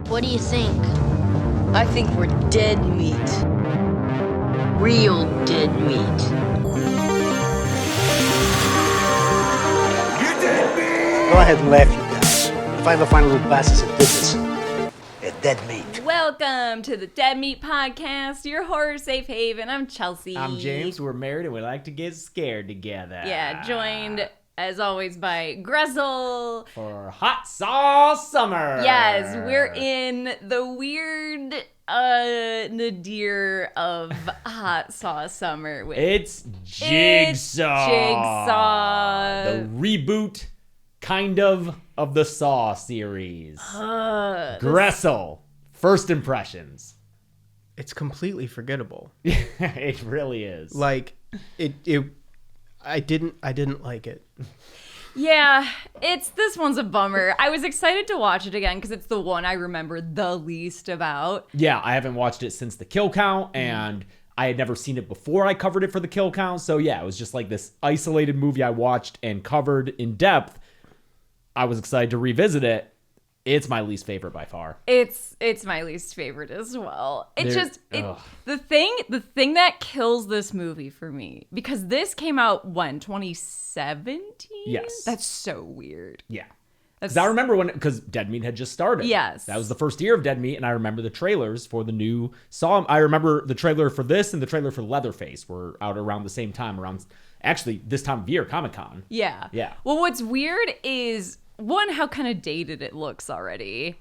What do you think? I think we're dead meat. Real dead meat. You dead meat! Go ahead and laugh, you guys. If I ever find a little bastards that did this, they're dead meat. Welcome to the Dead Meat Podcast, your horror safe haven. I'm Chelsea. I'm James. We're married and we like to get scared together. Yeah, joined as always by Graessle. For Hot Sauce Summer. Yes, we're in the weird nadir of Hot Sauce Summer. It's Jigsaw. The reboot, kind of the Saw series. Graessle. First impressions. It's completely forgettable. It really is. Like I didn't like it. Yeah, this one's a bummer. I was excited to watch it again because it's the one I remember the least about. Yeah, I haven't watched it since the kill count, and I had never seen it before I covered it for the kill count. So yeah, it was just like this isolated movie I watched and covered in depth. I was excited to revisit it. It's my least favorite by far. It's my least favorite as well. The thing that kills this movie for me, because this came out when, 2017? Yes. That's so weird. Yeah. Because I remember because Dead Meat had just started. Yes. That was the first year of Dead Meat, and I remember the trailers for the new Saw. I remember the trailer for this and the trailer for Leatherface were out around the same time, around actually this time of year, Comic-Con. Yeah. Yeah. Well, what's weird is, one, how kind of dated it looks already.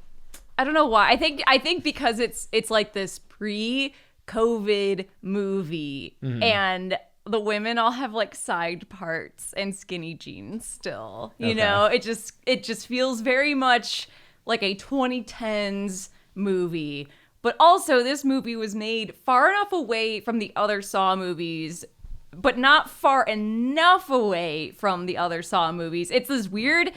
I don't know why. I think because it's like this pre-COVID movie, and the women all have like side parts and skinny jeans still. You know, it just feels very much like a 2010s movie. But also, this movie was made far enough away from the other Saw movies, but not far enough away from the other Saw movies. It's this weird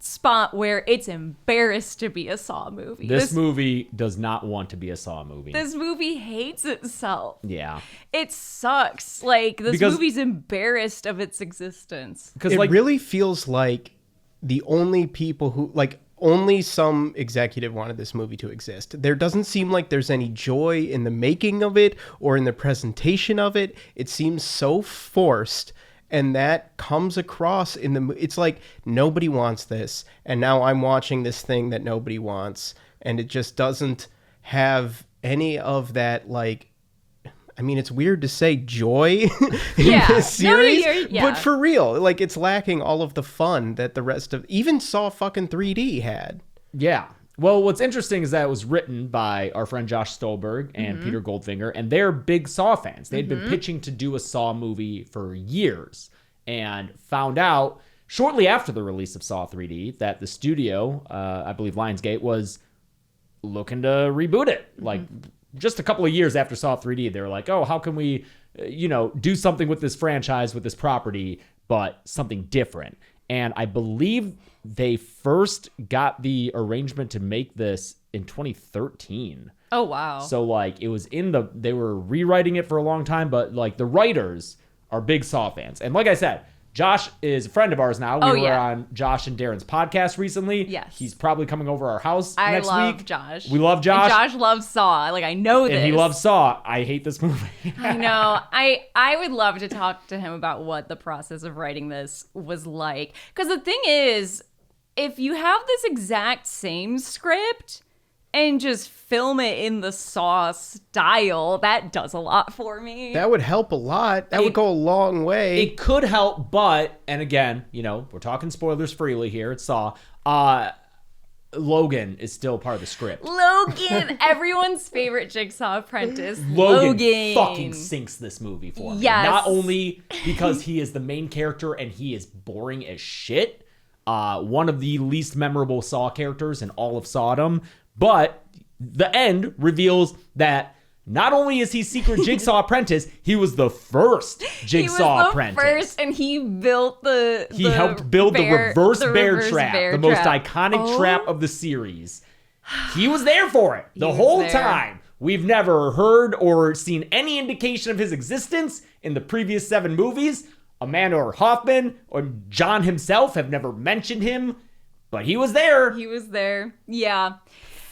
spot where it's embarrassed to be a Saw movie. This movie does not want to be a Saw movie. This movie hates itself. Yeah. It sucks. Like, this movie's embarrassed of its existence. It really feels like the only people who, like, only some executive wanted this movie to exist. There doesn't seem like there's any joy in the making of it or in the presentation of it. It seems so forced. And that comes across in the... It's like, nobody wants this. And now I'm watching this thing that nobody wants. And it just doesn't have any of that, like... I mean, it's weird to say joy in this series. But for real, like, it's lacking all of the fun that the rest of... Even Saw fucking 3D had. Yeah. Well, what's interesting is that it was written by our friend Josh Stolberg and Peter Goldfinger, and they're big Saw fans. They'd been pitching to do a Saw movie for years and found out shortly after the release of Saw 3D that the studio, I believe Lionsgate, was looking to reboot it. Like, just a couple of years after Saw 3D, they were like, oh, how can we, do something with this franchise, with this property, but something different? And I believe they first got the arrangement to make this in 2013. Oh, wow. So, like, it was they were rewriting it for a long time, but, like, the writers are big Saw fans. And like I said, Josh is a friend of ours now. We were on Josh and Darren's podcast recently. Yes. He's probably coming over our house next week. I love Josh. We love Josh. And Josh loves Saw. Like, I know this. And he loves Saw. I hate this movie. I know. I would love to talk to him about what the process of writing this was like. Because the thing is, if you have this exact same script and just film it in the Saw style, that does a lot for me. That would help a lot. That would go a long way. It could help, but, and again, we're talking spoilers freely here. It's Saw. Logan is still part of the script. Logan, everyone's favorite Jigsaw apprentice. Logan fucking sinks this movie for me. Yes. Not only because he is the main character and he is boring as shit, one of the least memorable Saw characters in all of Sawdom, but the end reveals that not only is he secret Jigsaw apprentice, he was the first Jigsaw apprentice. First, and he built He helped build the reverse bear trap, the most iconic trap of the series. He was there for it the whole time. We've never heard or seen any indication of his existence in the previous 7 movies. Amanda or Hoffman or John himself have never mentioned him, but he was there. He was there. Yeah.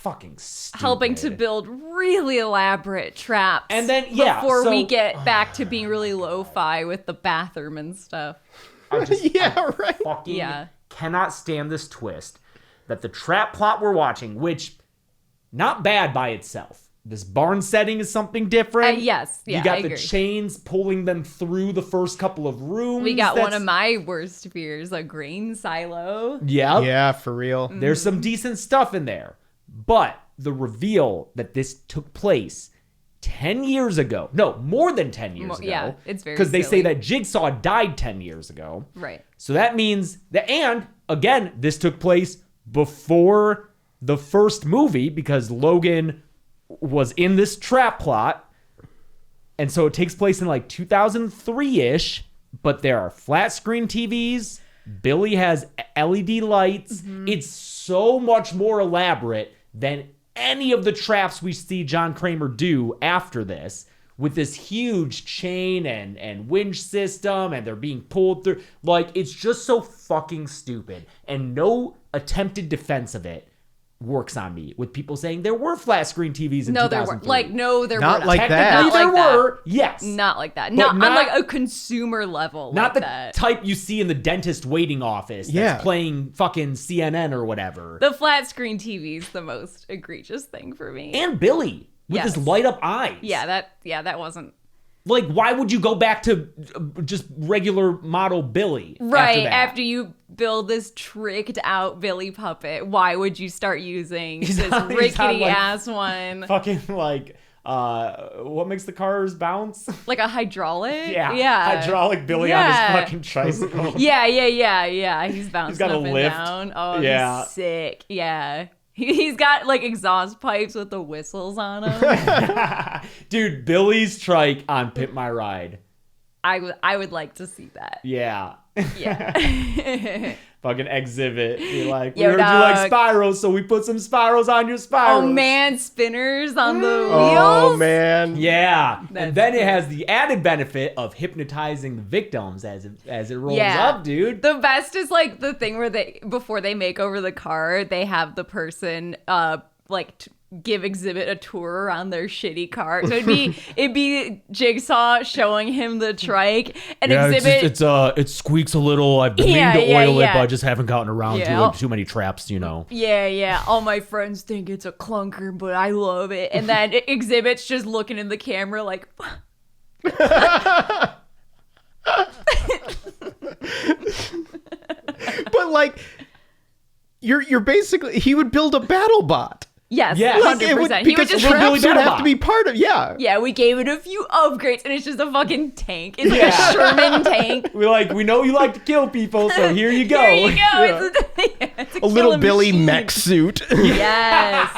fucking stupid. helping to build really elaborate traps. And then, before we so- get back to being really lo-fi with the bathroom and stuff. I just Right. fucking Yeah. cannot stand this twist that the trap plot we're watching, which not bad by itself. This barn setting is something different. Yes, yeah, you got I the agree. chains pulling them through the first couple of rooms. We got one That's- of my worst fears, a grain silo. Yep. Yeah, for real. There's some decent stuff in there. But the reveal that this took place 10 years ago. No, more than 10 years ago. Yeah, it's very because they say silly. that Jigsaw died 10 years ago. Right. So that means that, and again, this took place before the first movie because Logan was in this trap plot. And so it takes place in like 2003-ish, but there are flat screen TVs. Billy has LED lights. It's so much more elaborate than any of the traps we see John Kramer do after this, with this huge chain and winch system, and they're being pulled through. Like, it's just so fucking stupid. And no attempted defense of it works on me, with people saying there were flat screen TVs in No, there 2003. were there Not were like Technically, that. Not there like that. were, yes. Not like that. But Not on not- like a consumer level. Not like the that. type you see in the dentist waiting office that's Yeah. playing fucking CNN or whatever. The flat screen TV is the most egregious thing for me. And Billy with Yes. his light up eyes. that wasn't Like, why would you go back to just regular model Billy? right. After After you build this tricked out Billy puppet, why would you start using He's this on, rickety like, ass one? fucking like, what makes the cars bounce? Like a hydraulic? Yeah. Hydraulic Billy on his fucking tricycle. Yeah. He's bouncing got a up and lift. down. Oh, Yeah. he's sick. Yeah. He's got like exhaust pipes with the whistles on them. Dude, Billy's trike on Pimp My Ride. I would like to see that. Yeah. Yeah. Fucking exhibit. You're like, we Yo, heard you like dog. spirals, so we put some spirals on your spirals. Oh man, spinners on the wheels. Oh man. Yeah. That's And then it has the added benefit of hypnoptizing the victims as it rolls Yeah. up, dude. The best is like the thing where before they make over the car, they have the person give Exhibit a tour around their shitty car. So it'd be Jigsaw showing him the trike, and Exhibit. It squeaks a little. I've been Yeah, meaning to yeah, oil it, yeah. but I just haven't gotten around Yeah. to it. Too many traps, you know. Yeah. All my friends think it's a clunker, but I love it. And then Exhibit's just looking in the camera like. But like you're basically he would build a battle bot. Yes, Yeah. 100%. Like, it would, He would because just Little Billy traps would battle have bot. to be part of Yeah, we gave it a few upgrades, and it's just a fucking tank. It's like Yeah. a Sherman tank. We know you like to kill people, so here you go. There you go. It's a a little killer Billy machine. mech suit. Yes.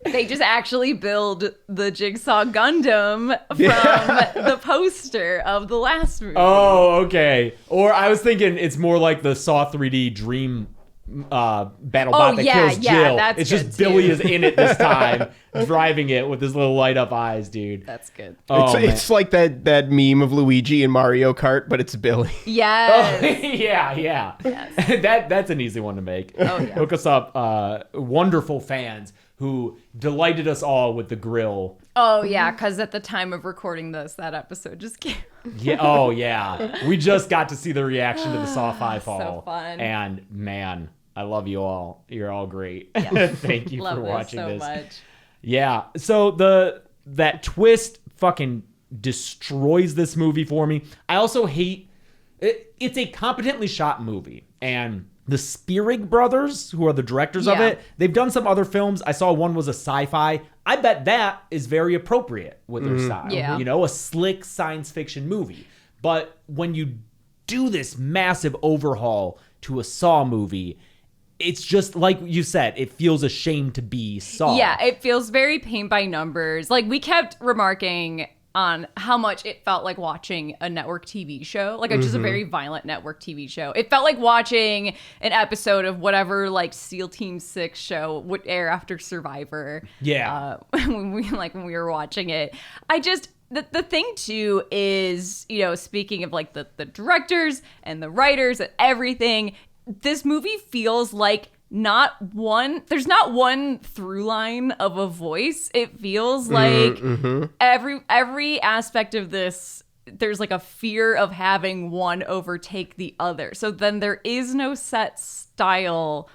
They just actually build the Jigsaw Gundam from the poster of the last movie. Oh, okay. Or I was thinking it's more like the Saw 3D Dream battle bot that yeah, kills yeah, Jill. that's It's good just Billy too. is in it this time, driving it with his little light up eyes, dude. That's good. Oh, man. It's like that meme of Luigi in Mario Kart, but it's Billy. Yes. yeah. Yes. That's an easy one to make. Oh, yeah. Hook us up, wonderful fans who delighted us all with the grill. Oh, yeah, because at the time of recording this, that episode just came. Yeah. Oh, yeah. We just got to see the reaction to the Saw 5 So haul. fun. And man, I love you all. You're all great. Thank you Love for this watching so this. much. Yeah. So that twist fucking destroys this movie for me. I also hate it. It's a competently shot movie, and the Spierig brothers, who are the directors of Yeah. it, they've done some other films. I saw one was a sci-fi. I bet that is very appropriate with their style. Yeah. You know, a slick science fiction movie. But when you do this massive overhaul to a Saw movie, it's just like you said, it feels a shame to be Saw. Yeah, it feels very paint by numbers. Like, we kept remarking on how much it felt like watching a network TV show, like just a very violent network TV show. It felt like watching an episode of whatever like SEAL Team 6 show would air after Survivor. Yeah. When we were watching it. The thing too is, you know, speaking of like the directors and the writers and everything, this movie feels like there's not one through line of a voice. It feels like every aspect of this, there's like a fear of having one overtake the other. So then there is no set style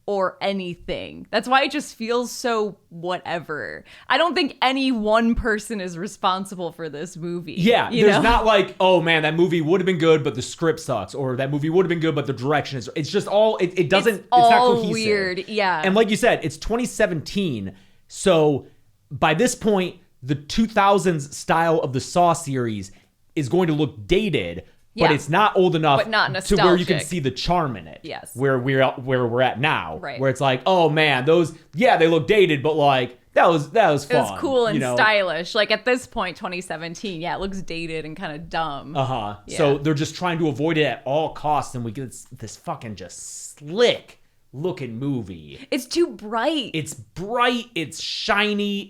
or anything. That's why it just feels so whatever. I don't think any one person is responsible for this movie. Yeah, there's not like, oh man, that movie would have been good, but the script sucks, or that movie would have been good, but the direction is. It's just all. It doesn't. It's not cohesive. Weird. Yeah. And like you said, it's 2017, so by this point, the 2000s style of the Saw series is going to look dated. But it's not old enough but not to where you can nostalgic. see the charm in it. Yes. Where we're at now. Right. Where it's like, oh man, those, yeah, they look dated, but like that was fun. It was cool and you know? stylish. Like at this point, 2017, it looks dated and kind of dumb. Uh-huh. Yeah. So they're just trying to avoid it at all costs, and we get this fucking just slick looking movie. It's too bright. It's bright, it's shiny,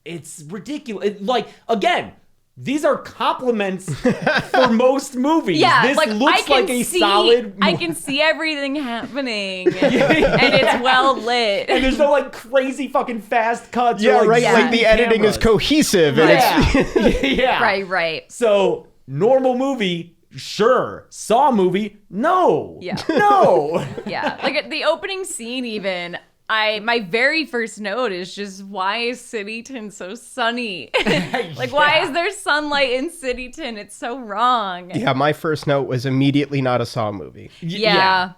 it's ridiculous. Like, again, these are compliments for most movies. Yeah, this like looks I can like a see, solid I can see everything happening, and it's well lit. and there's no like crazy fucking fast cuts. Yeah, or, like, right. zoom Like the editing is cameras. cohesive. And Yeah. Yeah. Right. So, normal movie, sure. Saw movie, no. Yeah. No. Yeah, like at the opening scene even, my very first note is just, why is Cityton so sunny? Like, why is there sunlight in Cityton? It's so wrong. Yeah, my first note was immediately not a Saw movie. Yeah.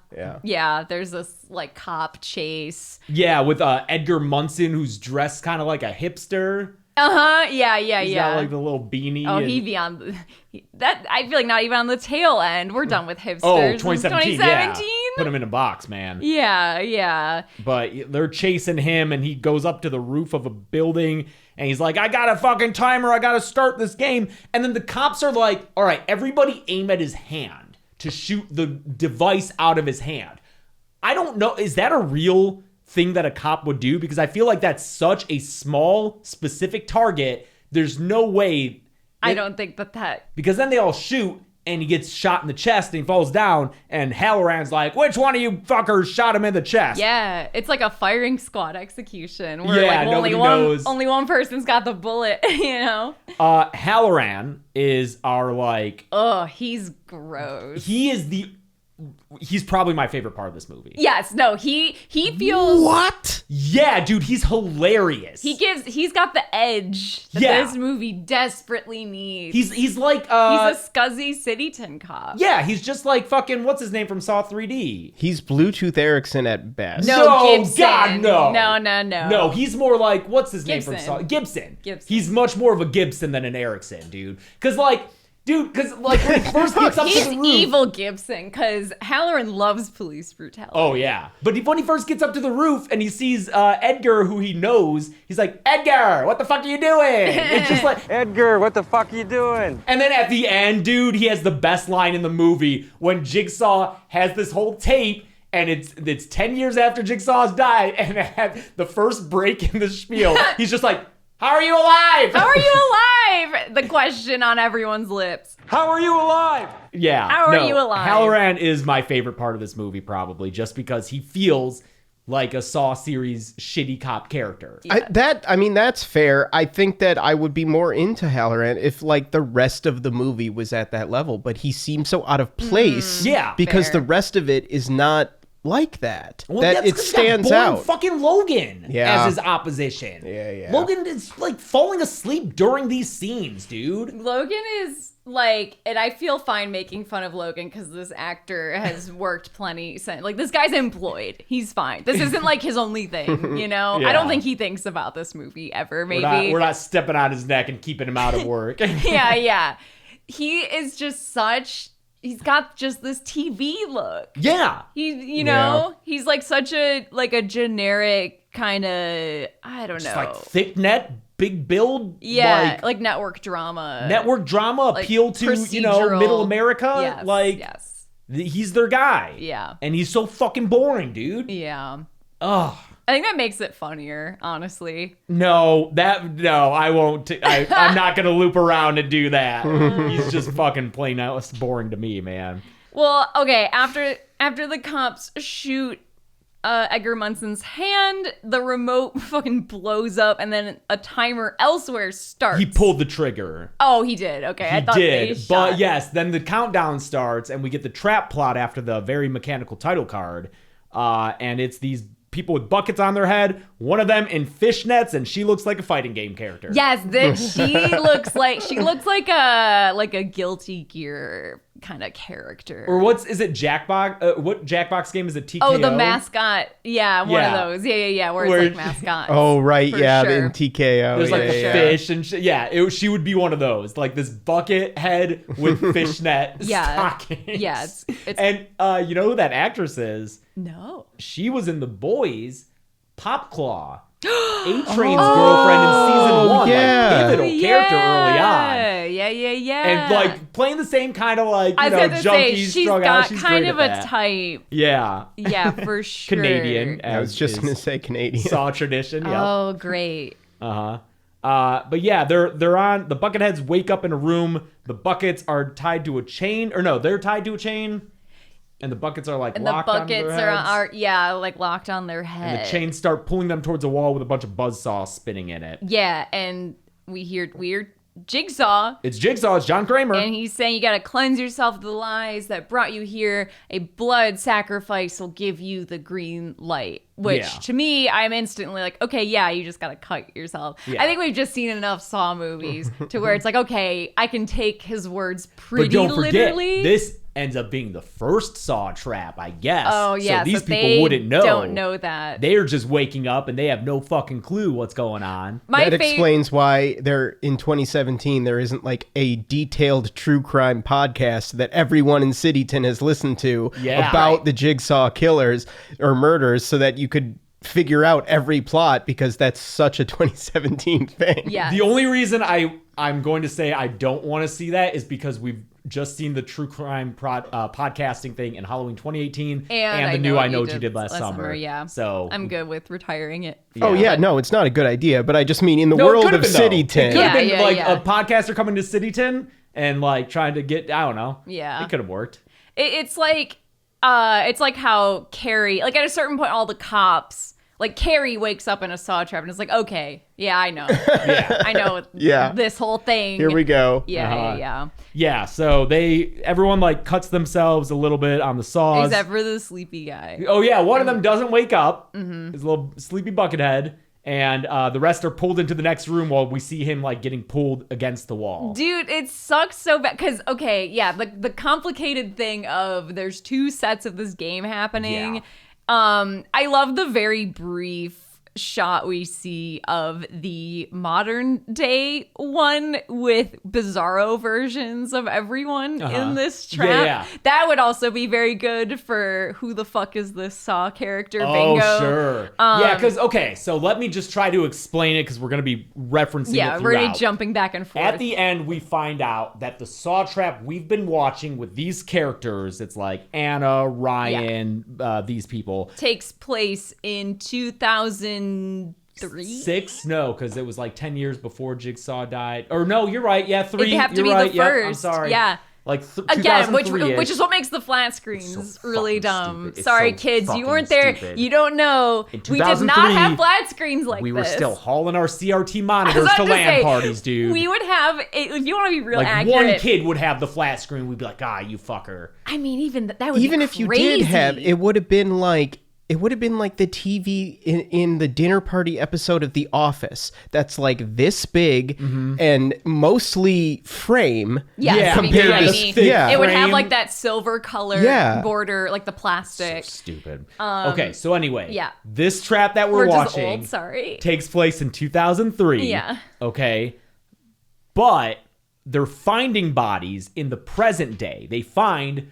Yeah. There's this like cop chase. Yeah, with Edgar Munson, who's dressed kind of like a hipster. Yeah. He's got like the little beanie. Oh, and... he be on that. I feel like not even on the tail end. We're done with hipsters. Oh, 2017. 2017? Yeah. Put him in a box, man. Yeah. But they're chasing him, and he goes up to the roof of a building, and he's like, I got a fucking timer. I got to start this game. And then the cops are like, all right, everybody aim at his hand to shoot the device out of his hand. I don't know. Is that a real thing that a cop would do? Because I feel like that's such a small, specific target. There's no way. I don't think that. Because then they all shoot, and he gets shot in the chest, and he falls down, and Halloran's like, which one of you fuckers shot him in the chest? Yeah, it's like a firing squad execution where Yeah, like nobody knows. only one person's got the bullet, you know? Halloran is our like... Oh, he's gross. He's probably my favorite part of this movie. Yes, no, he feels... What? Yeah, dude, he's hilarious. He's got the edge that this movie desperately needs. He's like... he's a scuzzy Cityton cop. Yeah, he's just like fucking, what's his name from Saw 3D? He's Bluetooth Erickson at best. No, Gibson. God, no. No. No, he's more like, what's his name from Gibson. Saw? Gibson. Gibson. He's much more of a Gibson than an Erickson, dude. Because when he first gets up He's to the roof... evil Gibson, because Halloran loves police brutality. Oh, yeah. But when he first gets up to the roof and he sees Edgar, who he knows, he's like, Edgar, what the fuck are you doing? It's just like... Edgar, what the fuck are you doing? And then at the end, dude, he has the best line in the movie when Jigsaw has this whole tape, and it's 10 years after Jigsaw's died, and at the first break in the spiel, he's just like, how are you alive? How are you alive? The question on everyone's lips. How are you alive? Yeah. How are you alive? Halloran is my favorite part of this movie, probably, just because he feels like a Saw series shitty cop character. Yeah. That's fair. I think that I would be more into Halloran if like the rest of the movie was at that level, but he seems so out of place. Yeah. Because Fair. the rest of it is not like that. Well, that that's it 'cause you got stands boring out. Fucking Logan Yeah. as his opposition. Yeah. Logan is like falling asleep during these scenes, dude. Logan is like, and I feel fine making fun of Logan because this actor has worked plenty since. Like, this guy's employed. He's fine. This isn't like his only thing, you know? Yeah. I don't think he thinks about this movie ever, maybe. We're not stepping on his neck and keeping him out of work. Yeah. He is just he's got just this TV look. Yeah. He's like such a generic kind of, I don't know. Just like thick net, big build. Yeah, like network drama. Network drama like appeal to, procedural. middle America. Yes. He's their guy. Yeah. And he's so fucking boring, dude. Yeah. Ugh. I think that makes it funnier, honestly. No, I won't. I'm not going to loop around and do that. He's just fucking plain out boring to me, man. Well, okay, after the cops shoot Edgar Munson's hand, the remote fucking blows up, and then a timer elsewhere starts. He pulled the trigger. Oh, he did. Okay, I thought they Did, shot. but yes, then the countdown starts, and we get the trap plot after the very mechanical title card, and it's these people with buckets on their head. One of them in fishnets, and she looks like a fighting game character. Yes, she looks like a Guilty Gear kind of character. Or is it Jackbox? What Jackbox game is it? TKO? Oh, the mascot. Yeah, one Yeah. of those. Yeah. Where Where- it's like mascots. Oh, right. For Yeah, sure. in TKO. There's like yeah, a yeah. fish and she would be one of those, like this bucket head with fishnet Yeah. stockings. Yeah, it's And you know who that actress is? no. She was in The Boys, Popclaw, A-Train's girlfriend in season 1. yeah. Like, pivotal character early on. Yeah. And like playing the same kind of like, I you was know, gonna say junkie, she's strung got out. She's kind great of at a that. type. Yeah. Yeah, for sure. Canadian. I was as just is going to say Canadian. Saw tradition. Yep. Oh, great. But yeah, they're on the Bucketheads wake up in a room. The buckets are tied to a chain, or no, they're tied to a chain, and the buckets are like And the locked onto buckets their heads. are like locked on their head. And the chains start pulling them towards a wall with a bunch of buzzsaws spinning in it. Yeah, and we hear Jigsaw. It's Jigsaw. It's John Kramer. And he's saying you gotta cleanse yourself of the lies that brought you here. A blood sacrifice will give you the green light. Which, Yeah. to me, I'm instantly like, okay, yeah, you just gotta cut yourself. Yeah. I think we've just seen enough Saw movies to where it's like, okay, I can take his words pretty but don't forget, literally. this ends up being the first Saw trap, I guess. Oh, yeah, So these so people they wouldn't know. don't know that. They're just waking up and they have no fucking clue what's going on. That explains why in 2017 there isn't like a detailed true crime podcast that everyone in Cityton has listened to Yeah. about the Jigsaw killers or murders, so that you could figure out every plot, because that's such a 2017 thing. Yeah. The only reason I'm going to say I don't want to see that is because we've just seen the true crime podcasting thing in Halloween 2018 and the new I Know What You Did Last Summer. Yeah. So I'm good with retiring it. Oh yeah, no, it's not a good idea, but I just mean in the No, it world could've of been, though. Cityton. It could have Yeah, been like yeah. a podcaster coming to Cityton and like trying to get, I don't know. Yeah. It could have worked. It's like how Carrie, like at a certain point, all the cops, like Carrie wakes up in a Saw trap and it's like, okay, yeah, I know. Yeah. I know Yeah. this whole thing. Here we go. Yeah. Yeah, so everyone like cuts themselves a little bit on the saws. Except for the sleepy guy. Oh yeah, one of them doesn't wake up. His little sleepy buckethead. And the rest are pulled into the next room while we see him like getting pulled against the wall. Dude, it sucks so bad. Because, okay, yeah, the complicated thing of there's two sets of this game happening. Yeah. I love the very brief shot we see of the modern day one with bizarro versions of everyone in this trap. Yeah. That would also be very good for who the fuck is this Saw character Oh, bingo. sure. Yeah, because, okay, so let me just try to explain it because we're going to be referencing Yeah, it we're throughout. gonna be jumping back and forth. At the end, we find out that the Saw trap we've been watching with these characters, it's like Anna, Ryan, these people. takes place in 2003. 6? No, because it was like 10 years before Jigsaw died. Or no, you're right. Yeah, 3. It'd have to you're be right. the Yep, first. I'm sorry. Yeah. Like Again, which 2003-ish. is what makes the flat screens So really fucking dumb. stupid. It's Sorry, so kids, you fucking weren't there. stupid. You don't know. In We did not 2003, have flat screens like we this. were still hauling our CRT I was monitors about to to LAN say, parties, dude. We would have, if you want to be real like accurate. one kid would have the flat screen. We'd be like, you fucker. I mean, even that would Even be if you crazy. did have, it would have been like the TV in the dinner party episode of The Office. That's like this big and mostly frame. Yes, Yeah, compared to tiny. yeah. It would have frame. like that silver color Yeah. border, like the plastic. Stupid. Okay, so anyway. yeah. This trap that we're We're just watching old, sorry. takes place in 2003. Yeah. Okay. But they're finding bodies in the present day. They find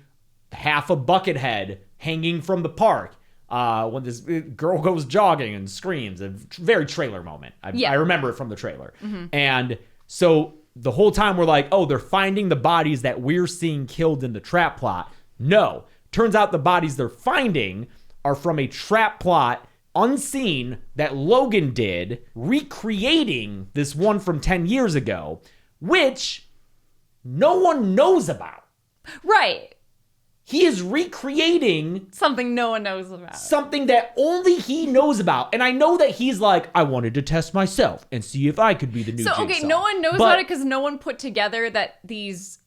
half a bucket head hanging from the park. When this girl goes jogging and screams, a very trailer moment. I remember it from the trailer. And so the whole time we're like, oh, they're finding the bodies that we're seeing killed in the trap plot. No, turns out the bodies they're finding are from a trap plot unseen that Logan did, recreating this one from 10 years ago, which no one knows about. Right. He is recreating Something no one knows about. something that only he knows about. And I know that he's like, I wanted to test myself and see if I could be the new Jigsaw. Okay, no one knows about it because no one put together that these...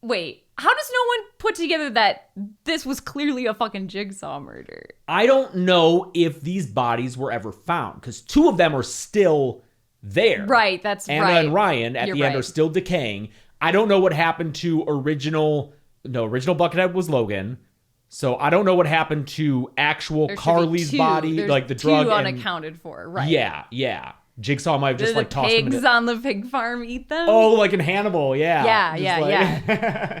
Wait, how does no one put together that this was clearly a fucking Jigsaw murder? I don't know if these bodies were ever found because 2 of them are still there. Right, that's Anna right. and Ryan at the end are still decaying. I don't know what happened to original Buckethead was Logan. So I don't know what happened to actual There should be Carly's 2. body, There's like the drug 2 and unaccounted for, right? Yeah. Jigsaw might have just Did like the tossed them pigs into... on the pig farm eat them? Oh, like in Hannibal, yeah. Yeah.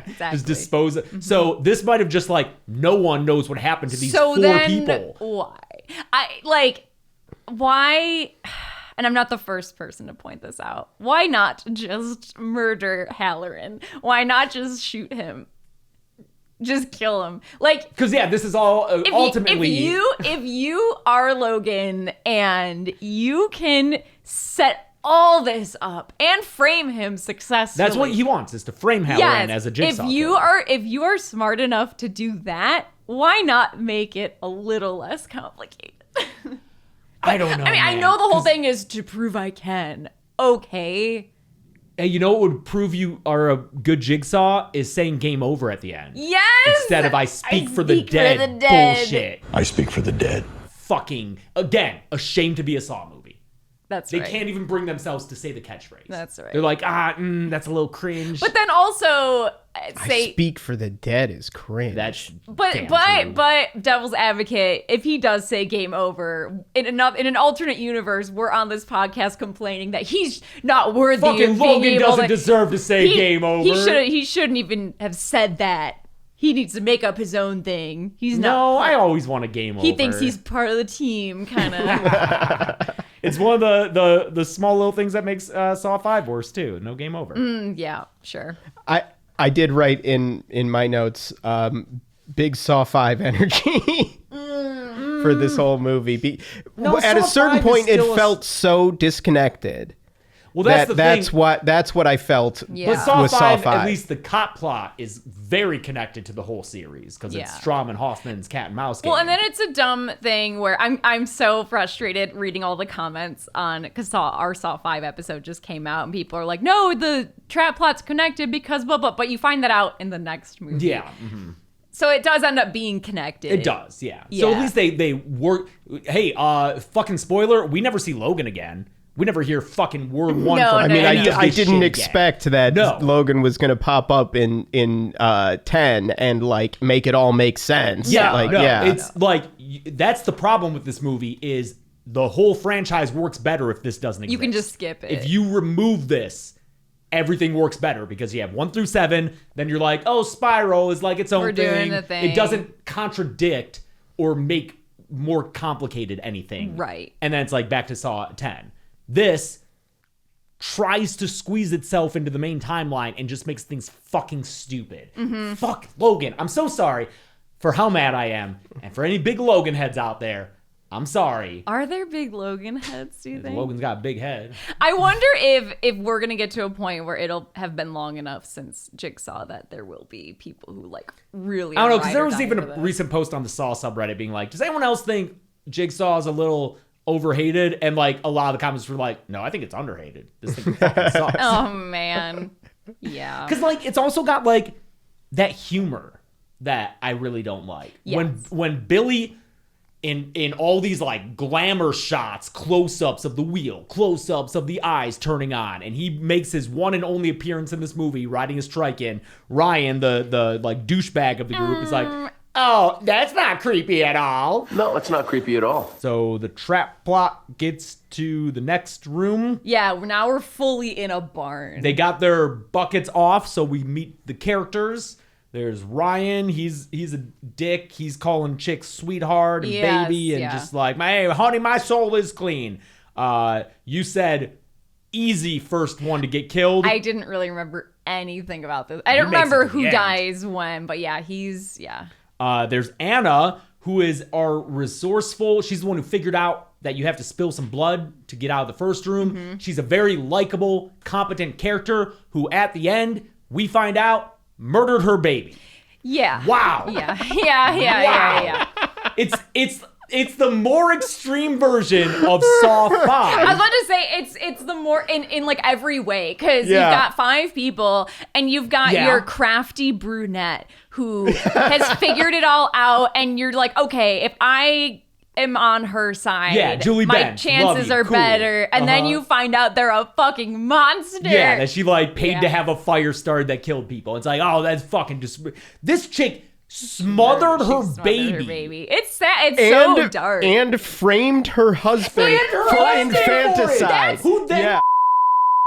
Exactly. Just dispose of... So this might have just like, no one knows what happened to these 4 people. Why? And I'm not the first person to point this out. Why not just murder Halloran? Why not just shoot him? Just kill him. Because this is all ultimately... If you are Logan and you can set all this up and frame him successfully. That's what he wants, is to frame Halloran as a Jigsaw killer. If you are smart enough to do that, why not make it a little less complicated? I don't know. I know the whole thing is to prove I can. Okay. Hey, you know what would prove you are a good Jigsaw is saying game over at the end. Yes! Instead of I speak for the dead bullshit. I speak for the dead. Fucking, again, ashamed to be a Saw movie. That's They right. can't even bring themselves to say the catchphrase. That's right. They're like, that's a little cringe. But then also I speak for the dead is cringe. That's But devil's advocate, if he does say game over, in an alternate universe, we're on this podcast complaining that he's not worthy fucking of being Logan able doesn't to, deserve to say game over. He shouldn't even have said that. He needs to make up his own thing. He's not. No, I always want a game over. He thinks he's part of the team, kind of. It's one of the small little things that makes Saw 5 worse too. No game over. Yeah, sure. I did write in my notes big Saw 5 energy for this whole movie. At a Saw certain 5 point, is it still felt so disconnected. Well, that's that's what I felt. Yeah. But Saw with 5, Saw 5, at least the cop plot is very connected to the whole series because it's Strom and Hoffman's cat and mouse game. Well, and then it's a dumb thing where I'm so frustrated reading all the comments on, because our Saw 5 episode just came out and people are like, no, the trap plot's connected because blah blah, but you find that out in the next movie. Yeah. Mm-hmm. So it does end up being connected. It does, yeah. So at least they work. Hey, fucking spoiler, we never see Logan again. We never hear fucking word one No, from no, him. no, I no. didn't expect that Logan was going to pop up in 10 and like make it all make sense. Yeah, it's like that's the problem with this movie is the whole franchise works better if this doesn't exist. You can just skip it. If you remove this, everything works better because you have 1 through 7. Then you're like, oh, Spiral is like its own We're thing. doing a thing. It doesn't contradict or make more complicated anything. Right. And then it's like back to Saw 10. This tries to squeeze itself into the main timeline and just makes things fucking stupid. Mm-hmm. Fuck Logan. I'm so sorry for how mad I am. And for any big Logan heads out there, I'm sorry. Are there big Logan heads, do you think? Logan's got a big head. I wonder if we're going to get to a point where it'll have been long enough since Jigsaw that there will be people who like really I don't know, because there ride or was die even for a this. recent post on the Saw subreddit being like, does anyone else think Jigsaw is a little overhated? And like a lot of the comments were like, no, I think it's underhated. This thing fucking sucks. Oh, man. Yeah. Because like it's also got like that humor that I really don't like. Yes. When Billy in all these like glamour shots, close-ups of the wheel, close-ups of the eyes turning on, and he makes his one and only appearance in this movie riding his trike in, Ryan, the like douchebag of the group, is like, oh, that's not creepy at all. No, it's not creepy at all. So the trap plot gets to the next room. Yeah, now we're fully in a barn. They got their buckets off, so we meet the characters. There's Ryan. He's a dick. He's calling chicks sweetheart and baby and just like, hey, honey, my soul is clean. You said easy first one to get killed. I didn't really remember anything about this. I don't makes it remember to the who end. dies when, but yeah, There's Anna, who is our resourceful. She's the one who figured out that you have to spill some blood to get out of the first room. Mm-hmm. She's a very likable, competent character who at the end, we find out, murdered her baby. Yeah. Wow. Yeah. It's the more extreme version of Saw 5. I was about to say it's the more in like every way, because you've got 5 people and you've got your crafty brunette who has figured it all out, and you're like, okay, if I am on her side, Julie my Benz, chances love you, are cool. better. And then you find out they're a fucking monster. Yeah, that she like paid to have a fire started that killed people. It's like, oh, that's fucking just this chick smothered her baby. It's sad. It's so dark. And framed her husband for infanticide. Who then Yeah.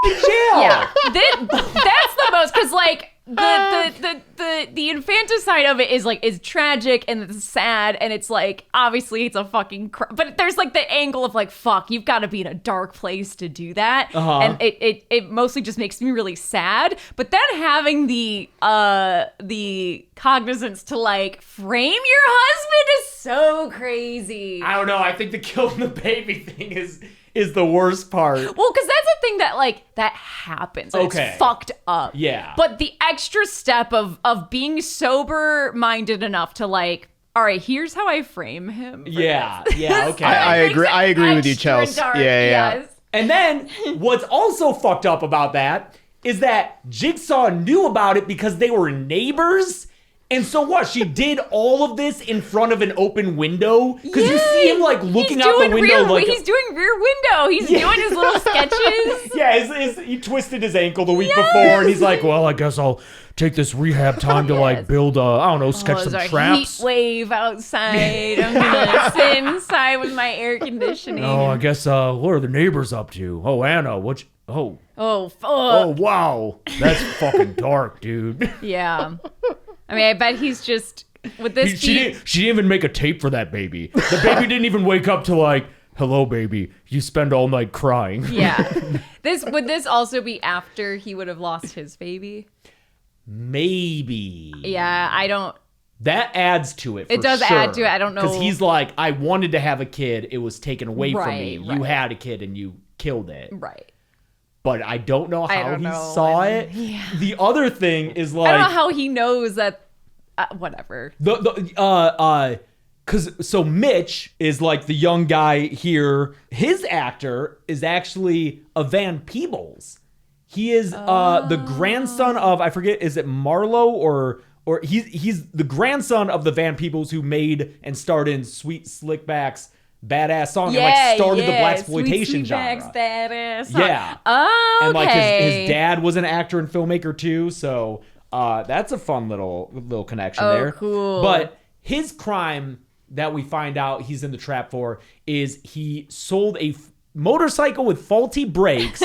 in jail? Yeah, that's the most, because like the infanticide of it is tragic and it's sad, and it's like obviously it's a fucking but there's like the angle of like, fuck, you've got to be in a dark place to do that, and it mostly just makes me really sad. But then having the cognizance to like frame your husband is so crazy. I don't know. I think the killing the baby thing is the worst part. Well, because that's a thing that like that happens. And Okay. It's fucked up. Yeah. But the extra step of being sober minded enough to like, all right, here's how I frame him. Yeah. Okay. I agree. I agree with you, Extra Chelsea. dark, Yeah. yes. And then what's also fucked up about that is that Jigsaw knew about it because they were neighbors. And so what? She did all of this in front of an open window? Because you see him like looking out the window like he's doing rear window. He's doing his little sketches. Yeah, he twisted his ankle the week before, and he's like, well, I guess I'll take this rehab time to like build sketch some There's a traps. heat wave outside. I'm gonna sit inside with my air conditioning. Oh, I guess what are the neighbors up to? Oh, Anna, Oh, fuck. Oh, wow. That's fucking dark, dude. Yeah. I mean, I bet he's just with this. She didn't even make a tape for that baby. The baby didn't even wake up to like, hello, baby. You spend all night crying. Yeah. Would this also be after he would have lost his baby? Maybe. Yeah, I don't. That adds to it. It does add to it. I don't know. Because he's like, I wanted to have a kid. It was taken away from me. Right. You had a kid and you killed it. Right. But I don't know how he know. saw it. Yeah. The other thing is like, I don't know how he knows that. Whatever. So Mitch is like the young guy here. His actor is actually a Van Peebles. He is the grandson of, I forget, is it Marlowe or he's the grandson of the Van Peebles who made and starred in Sweet Slickback's badass song and like started the blaxploitation genre. Badass song. Yeah. Oh, okay. And like his dad was an actor and filmmaker too, so that's a fun little connection there. Cool. But his crime that we find out he's in the trap for is he sold a motorcycle with faulty brakes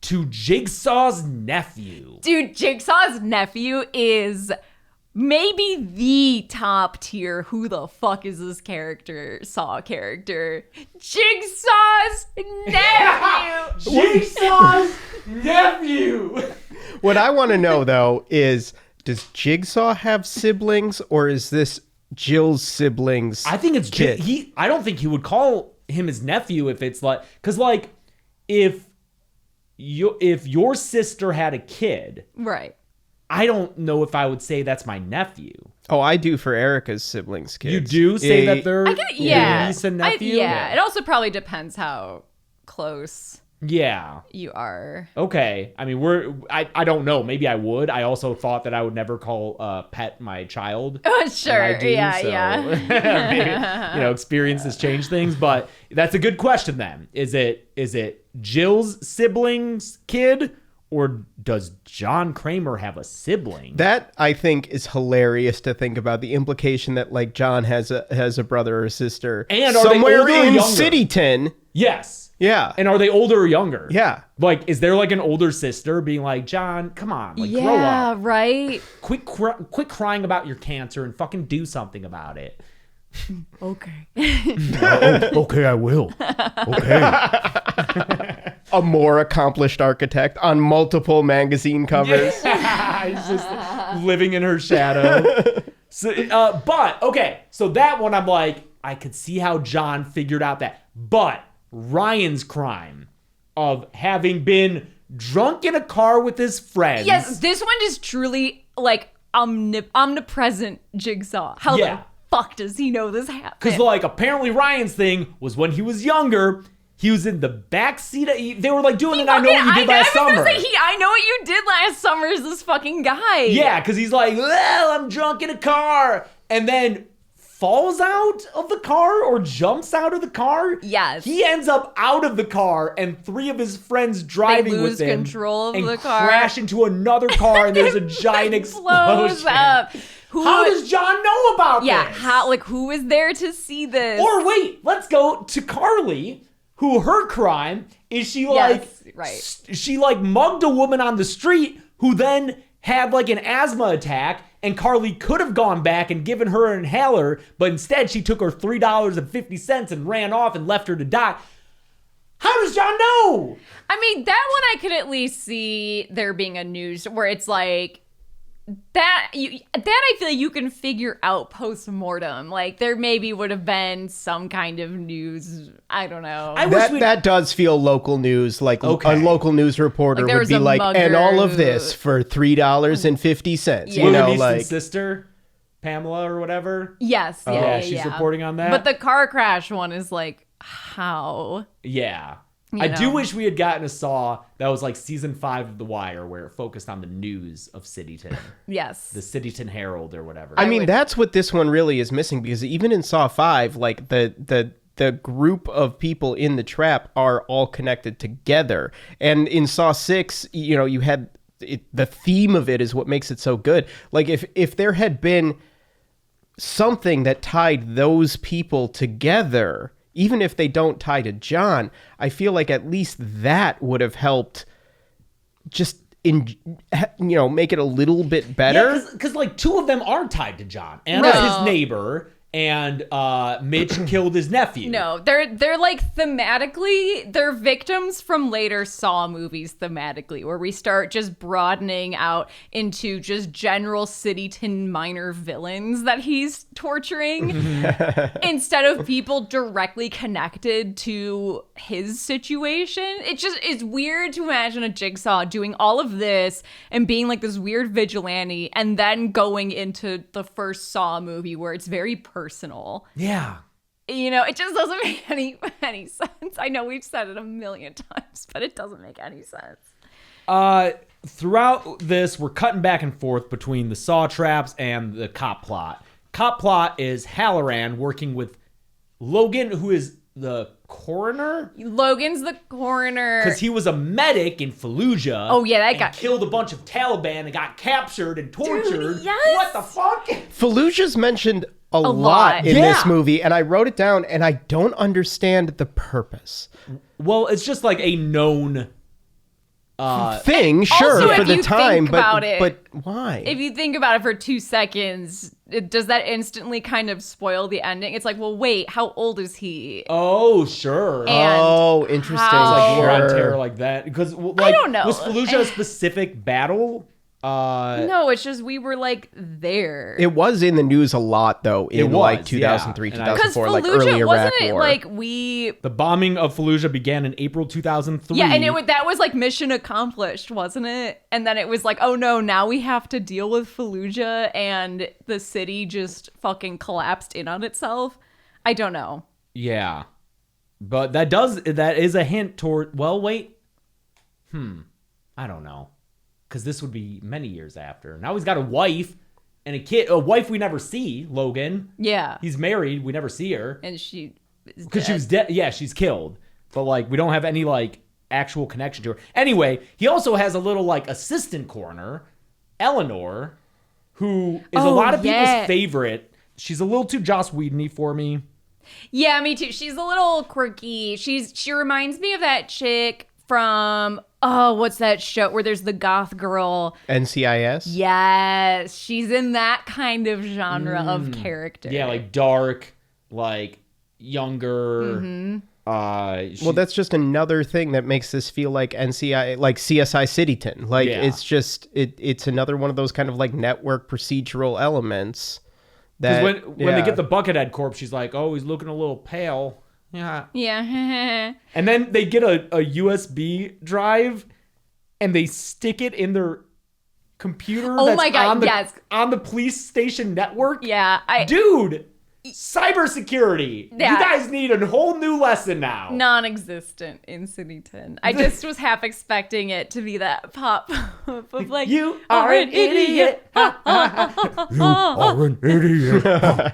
to Jigsaw's nephew. Dude, Jigsaw's nephew is maybe the top tier. Who the fuck is this Saw character? Jigsaw's nephew. Jigsaw's nephew. What I want to know though is, does Jigsaw have siblings, or is this Jill's siblings? I think it's kid? I don't think he would call him his nephew if it's like, because like if your sister had a kid, Right. I don't know if I would say that's my nephew. Oh, I do for Erica's siblings' kids. You do say that they're Yeah. niece and nephew? Yeah. It also probably depends how close Yeah. you are. Okay. I mean, I don't know. Maybe I would. I also thought that I would never call pet my child. Sure. And I do, Yeah. Maybe, experiences change things, but that's a good question then. Is it Jill's siblings' kid, or does John Kramer have a sibling? That, I think, is hilarious to think about, the implication that like John has a brother or sister, And are they somewhere older or in younger? Cityton. Yes. Yeah. And are they older or younger? Yeah. Like, is there like an older sister being like, John, come on, like grow Yeah, up. right. Quit crying about your cancer and fucking do something about it. Okay. Okay, I will. Okay. A more accomplished architect on multiple magazine covers. He's just living in her shadow. So, but okay, so that one I'm like, I could see how John figured out that. But Ryan's crime of having been drunk in a car with his friends. Yes, this one is truly like omnipresent Jigsaw. How Yeah. the fuck does he know this happened? Because, like, apparently Ryan's thing was when he was younger, he was in the back seat. They were, like, doing it. I know what you did last summer. I was gonna say, I know what you did last summer is this fucking guy. Yeah, because he's like, well, I'm drunk in a car. And then falls out of the car or jumps out of the car. Yes. He ends up out of the car and 3 of his friends driving lose with him. control of and the car. crash into another car and there's a giant blows explosion. up. How does John know about this? Who is there to see this? Or wait, let's go to Carly, who her crime is she she like mugged a woman on the street who then had like an asthma attack, and Carly could have gone back and given her an inhaler, but instead she took her $3.50 and ran off and left her to die. How does John know? I mean, that one I could at least see there being a news where it's like that I feel like you can figure out post-mortem. Like there maybe would have been some kind of news. I don't know. That does feel local news. Like a local news reporter Like there would was be a like, mugger and all of who- this for $3.50. Yeah. You know, William like Easton's sister, Pamela or whatever. Yes. Yeah, she's reporting on that. But the car crash one is like, how? Yeah. You I do know. wish we had gotten a Saw that was like season 5 of The Wire, where it focused on the news of Cityton. Yes. The Cityton Herald or whatever. I mean, that's what this one really is missing, because even in Saw 5, like the group of people in the trap are all connected together. And in Saw 6, you know, you had the theme of it is what makes it so good. Like if there had been something that tied those people together, even if they don't tie to John, I feel like at least that would have helped just make it a little bit better. Yeah, because like 2 of them are tied to John. Anna's his neighbor, and Mitch killed his nephew. No, they're like thematically, they're victims from later Saw movies thematically, where we start just broadening out into just general Cityton minor villains that he's torturing instead of people directly connected to his situation. It's weird to imagine a Jigsaw doing all of this and being like this weird vigilante and then going into the first Saw movie where it's very personal. Yeah. You know, it just doesn't make any sense. I know we've said it a million times, but it doesn't make any sense. Throughout this, we're cutting back and forth between the Saw traps and the cop plot. Cop plot is Halloran working with Logan, who is the coroner. Logan's the coroner. Because he was a medic in Fallujah. Oh, yeah, that and guy. killed a bunch of Taliban and got captured and tortured. Dude, yes. What the fuck? Fallujah's mentioned a lot lot. in Yeah. this movie, and I wrote it down, and I don't understand the purpose. Well, it's just like a known Thing, sure, also, for if the you time, think about it, but why? If you think about it for 2 seconds, does that instantly kind of spoil the ending? It's like, well, wait, how old is he? Oh, sure. And oh, interesting. how- Like War on Sure. Terror like that. Because like, I don't know. Was Fallujah a specific battle? No, it's just we were like there. It was in the news a lot, though, in It was, like 2003, yeah. And I- 2004, like Fallujah, early Iraq wasn't it War. like we... The bombing of Fallujah began in April 2003. Yeah, and that was like mission accomplished, wasn't it? And then it was like, oh no, now we have to deal with Fallujah, and the city just fucking collapsed in on itself. I don't know. Yeah. But that is a hint toward, well, wait. I don't know. Because this would be many years after. Now he's got a wife and a kid. A wife we never see, Logan. Yeah. He's married. We never see her. And she is Because she dead. was dead. Yeah, she's killed. But, like, we don't have any, like, actual connection to her. Anyway, he also has a little, like, assistant coroner, Eleanor, who is a Oh, lot of yeah. people's favorite. She's a little too Joss Whedon-y for me. Yeah, me too. She's a little quirky. She reminds me of that chick from, what's that show where there's the goth girl? NCIS? Yes, she's in that kind of genre of character. Yeah, like dark, like younger. Well, that's just another thing that makes this feel like CSI Cityton. Like, Yeah. it's just, it's another one of those kind of like network procedural elements. Because That, when they get the Buckethead corpse, she's like, oh, he's looking a little pale. Yeah. Yeah. And then they get a USB drive and they stick it in their computer Oh that's my God, yes. on the police station network? Yeah, Dude, cybersecurity. Yeah. You guys need a whole new lesson now. non-existent in City 10. I just was half expecting it to be that pop of like, You are an idiot. You are an idiot.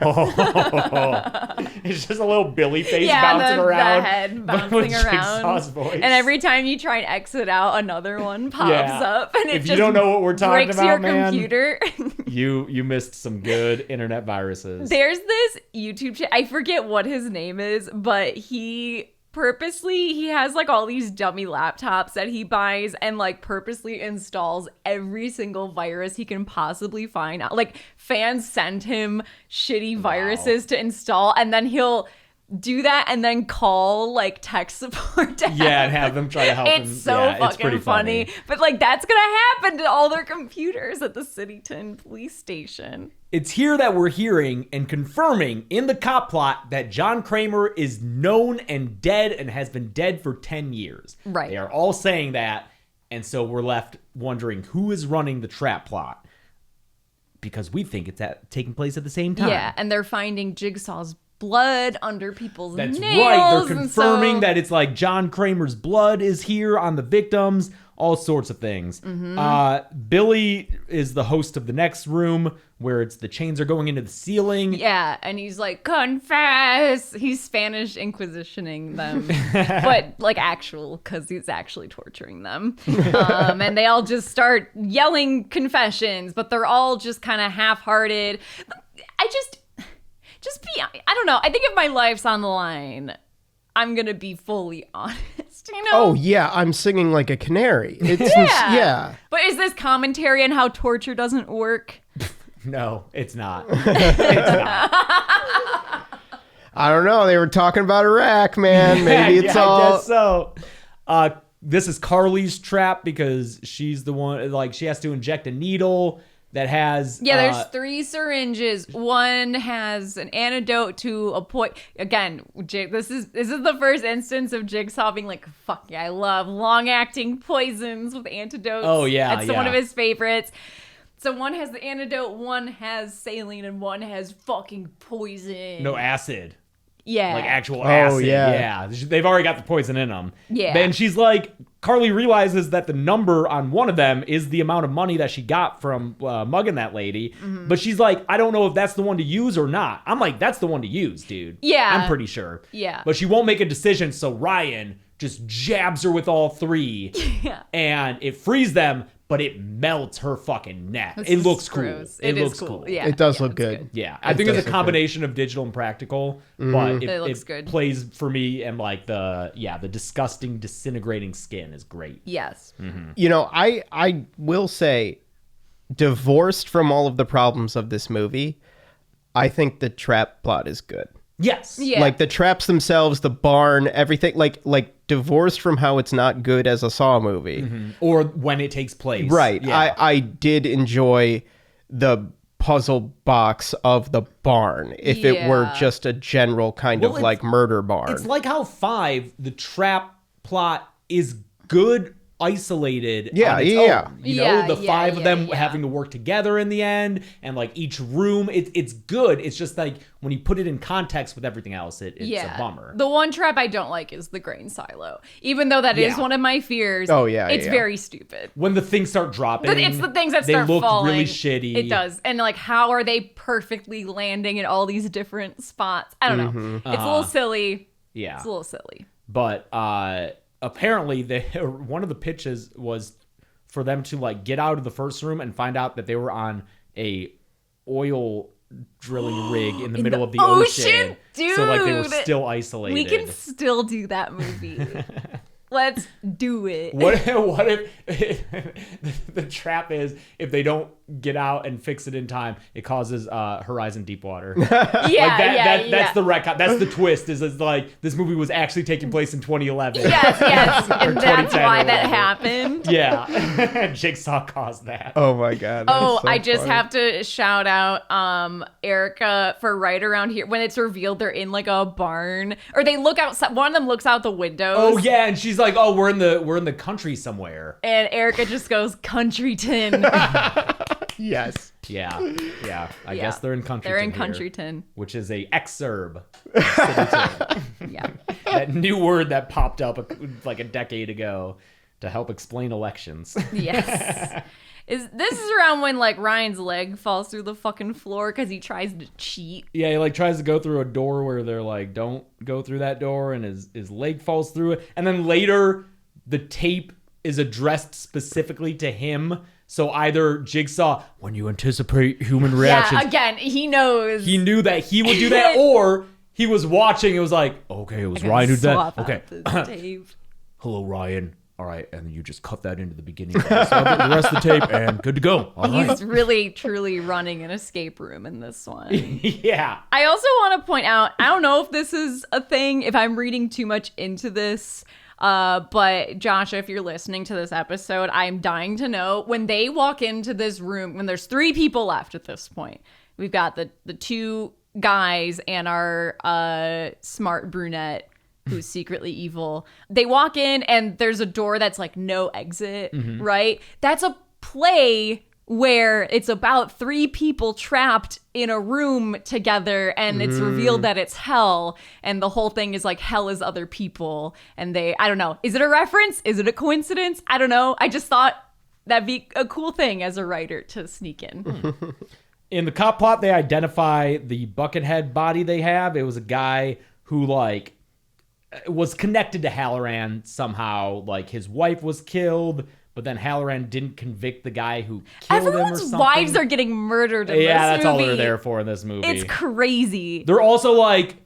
It's just a little Billy face bouncing around. the head with bouncing Jigsaw's around. voice. And every time you try and exit out, another one pops Yeah. up, and it If you just don't know what we're talking breaks about, your man, computer. you missed some good internet viruses. There's this YouTube channel. I forget what his name is, but he has like all these dummy laptops that he buys and like purposely installs every single virus he can possibly find. Like fans send him shitty viruses to install, and then he'll do that and then call like tech support to and have them try to help him. it's so Yeah, fucking pretty funny. But like that's gonna happen to all their computers at the Cityton police station. It's here that we're hearing and confirming in the cop plot that John Kramer is known and dead and has been dead for 10 years. Right. They are all saying that, and so we're left wondering who is running the trap plot, because we think it's taking place at the same time. Yeah, and they're finding Jigsaw's blood under people's That's nails. right. They're and confirming so- that it's like John Kramer's blood is here on the victims, all sorts of things. Billy is the host of the next room where it's the chains are going into the ceiling. Yeah, and he's like, confess. He's Spanish Inquisitioning them, but like actual, because he's actually torturing them. And they all just start yelling confessions, but they're all just kind of half-hearted. I don't know. I think if my life's on the line, I'm going to be fully honest, you know? Oh, yeah, I'm singing like a canary. It's yeah. But is this commentary on how torture doesn't work? No, it's not. It's not. I don't know. They were talking about Iraq, man. Maybe it's I all. guess so. This is Carly's trap because she's the one, like, she has to inject a needle that has... Yeah, there's 3 syringes. One has an antidote to a point. Again, this is the first instance of Jigsaw being like, fuck yeah, I love long-acting poisons with antidotes. Oh, yeah, That's one of his favorites. So one has the antidote, one has saline, and one has fucking poison. No, acid. Yeah. Like actual acid. yeah. They've already got the poison in them. Yeah. Then she's like, Carly realizes that the number on one of them is the amount of money that she got from mugging that lady. Mm-hmm. But she's like, I don't know if that's the one to use or not. I'm like, that's the one to use, dude. Yeah. I'm pretty sure. Yeah. But she won't make a decision, so Ryan just jabs her with all 3. Yeah. And it frees them, but it melts her fucking neck. This It is looks cool. gross. It is looks cool. Yeah. It does look it's good. Yeah, I think it's a does look combination of digital and practical, but It looks good. plays for me, and like the disgusting, disintegrating skin is great. Yes. You know, I will say, divorced from all of the problems of this movie, I think the trap plot is good. Yes. Yeah. Like the traps themselves, the barn, everything, like divorced from how it's not good as a Saw movie. Or when it takes place. Right. Yeah. I did enjoy the puzzle box of the barn if it were Yeah. just a general kind Well, of it's- like murder barn. It's like how 5, the trap plot is good isolated. Yeah, on its yeah. own. You know, Yeah, the yeah, 5 of them yeah. having to work together in the end, and like each room, it's good. It's just like when you put it in context with everything else, it's a bummer. The one trap I don't like is the grain silo. Even though that is Yeah. one of my fears. Oh, yeah, It's yeah. very stupid. When the things start dropping, It's the things that they start look falling. really shitty. It does. And like, how are they perfectly landing in all these different spots? I don't know. It's a little silly. Yeah. It's a little silly. But apparently one of the pitches was for them to like get out of the first room and find out that they were on a oil drilling rig in the middle of the ocean. So like they were Dude. still isolated. We can still do that movie. Let's do it. What if the trap is if they don't get out and fix it in time, it causes Horizon Deepwater. Yeah, That's the retcon. That's the twist. Is like this movie was actually taking place in 2011. Yes, and that's 2010 why or that whatever. happened. Yeah, Jigsaw caused that. Oh my god. that's Oh, so I just funny. have to shout out Erica for right around here when it's revealed they're in like a barn or they look outside. One of them looks out the windows. Oh yeah, and she's like, "Oh, we're in the country somewhere." And Erica just goes, Countryton. Yes. Yeah. I guess they're in country. They're in Countryton. which is a exurb. City. Yeah. That new word that popped up like a decade ago to help explain elections. Yes. This is around when like Ryan's leg falls through the fucking floor because he tries to cheat. Yeah, he like tries to go through a door where they're like, "Don't go through that door," and his leg falls through it. And then later, the tape is addressed specifically to him. So either Jigsaw, when you anticipate human reactions, Yeah, again, he knows. he knew that he would do that, or he was watching. It was like, okay, it was Ryan who did that. Swap Okay, out the tape. hello Ryan. All right, and then you just cut that into the beginning of the rest of the tape, and good to go. All right. He's really, truly running an escape room in this one. Yeah. I also want to point out, I don't know if this is a thing, if I'm reading too much into this, but Josh, if you're listening to this episode, I'm dying to know when they walk into this room, when there's 3 people left at this point, we've got the 2 guys and our smart brunette who's secretly evil. They walk in and there's a door that's like no exit, right? That's a play where it's about 3 people trapped in a room together and it's revealed that it's hell and the whole thing is like hell is other people and I don't know. Is it a reference? Is it a coincidence? I don't know. I just thought that'd be a cool thing as a writer to sneak in. In the cop plot, they identify the Buckethead body they have. It was a guy who like was connected to Halloran somehow. Like his wife was killed, but then Halloran didn't convict the guy who killed him or Everyone's something. wives are getting murdered in this movie. Yeah, that's all they're there for in this movie. It's crazy. They're also like,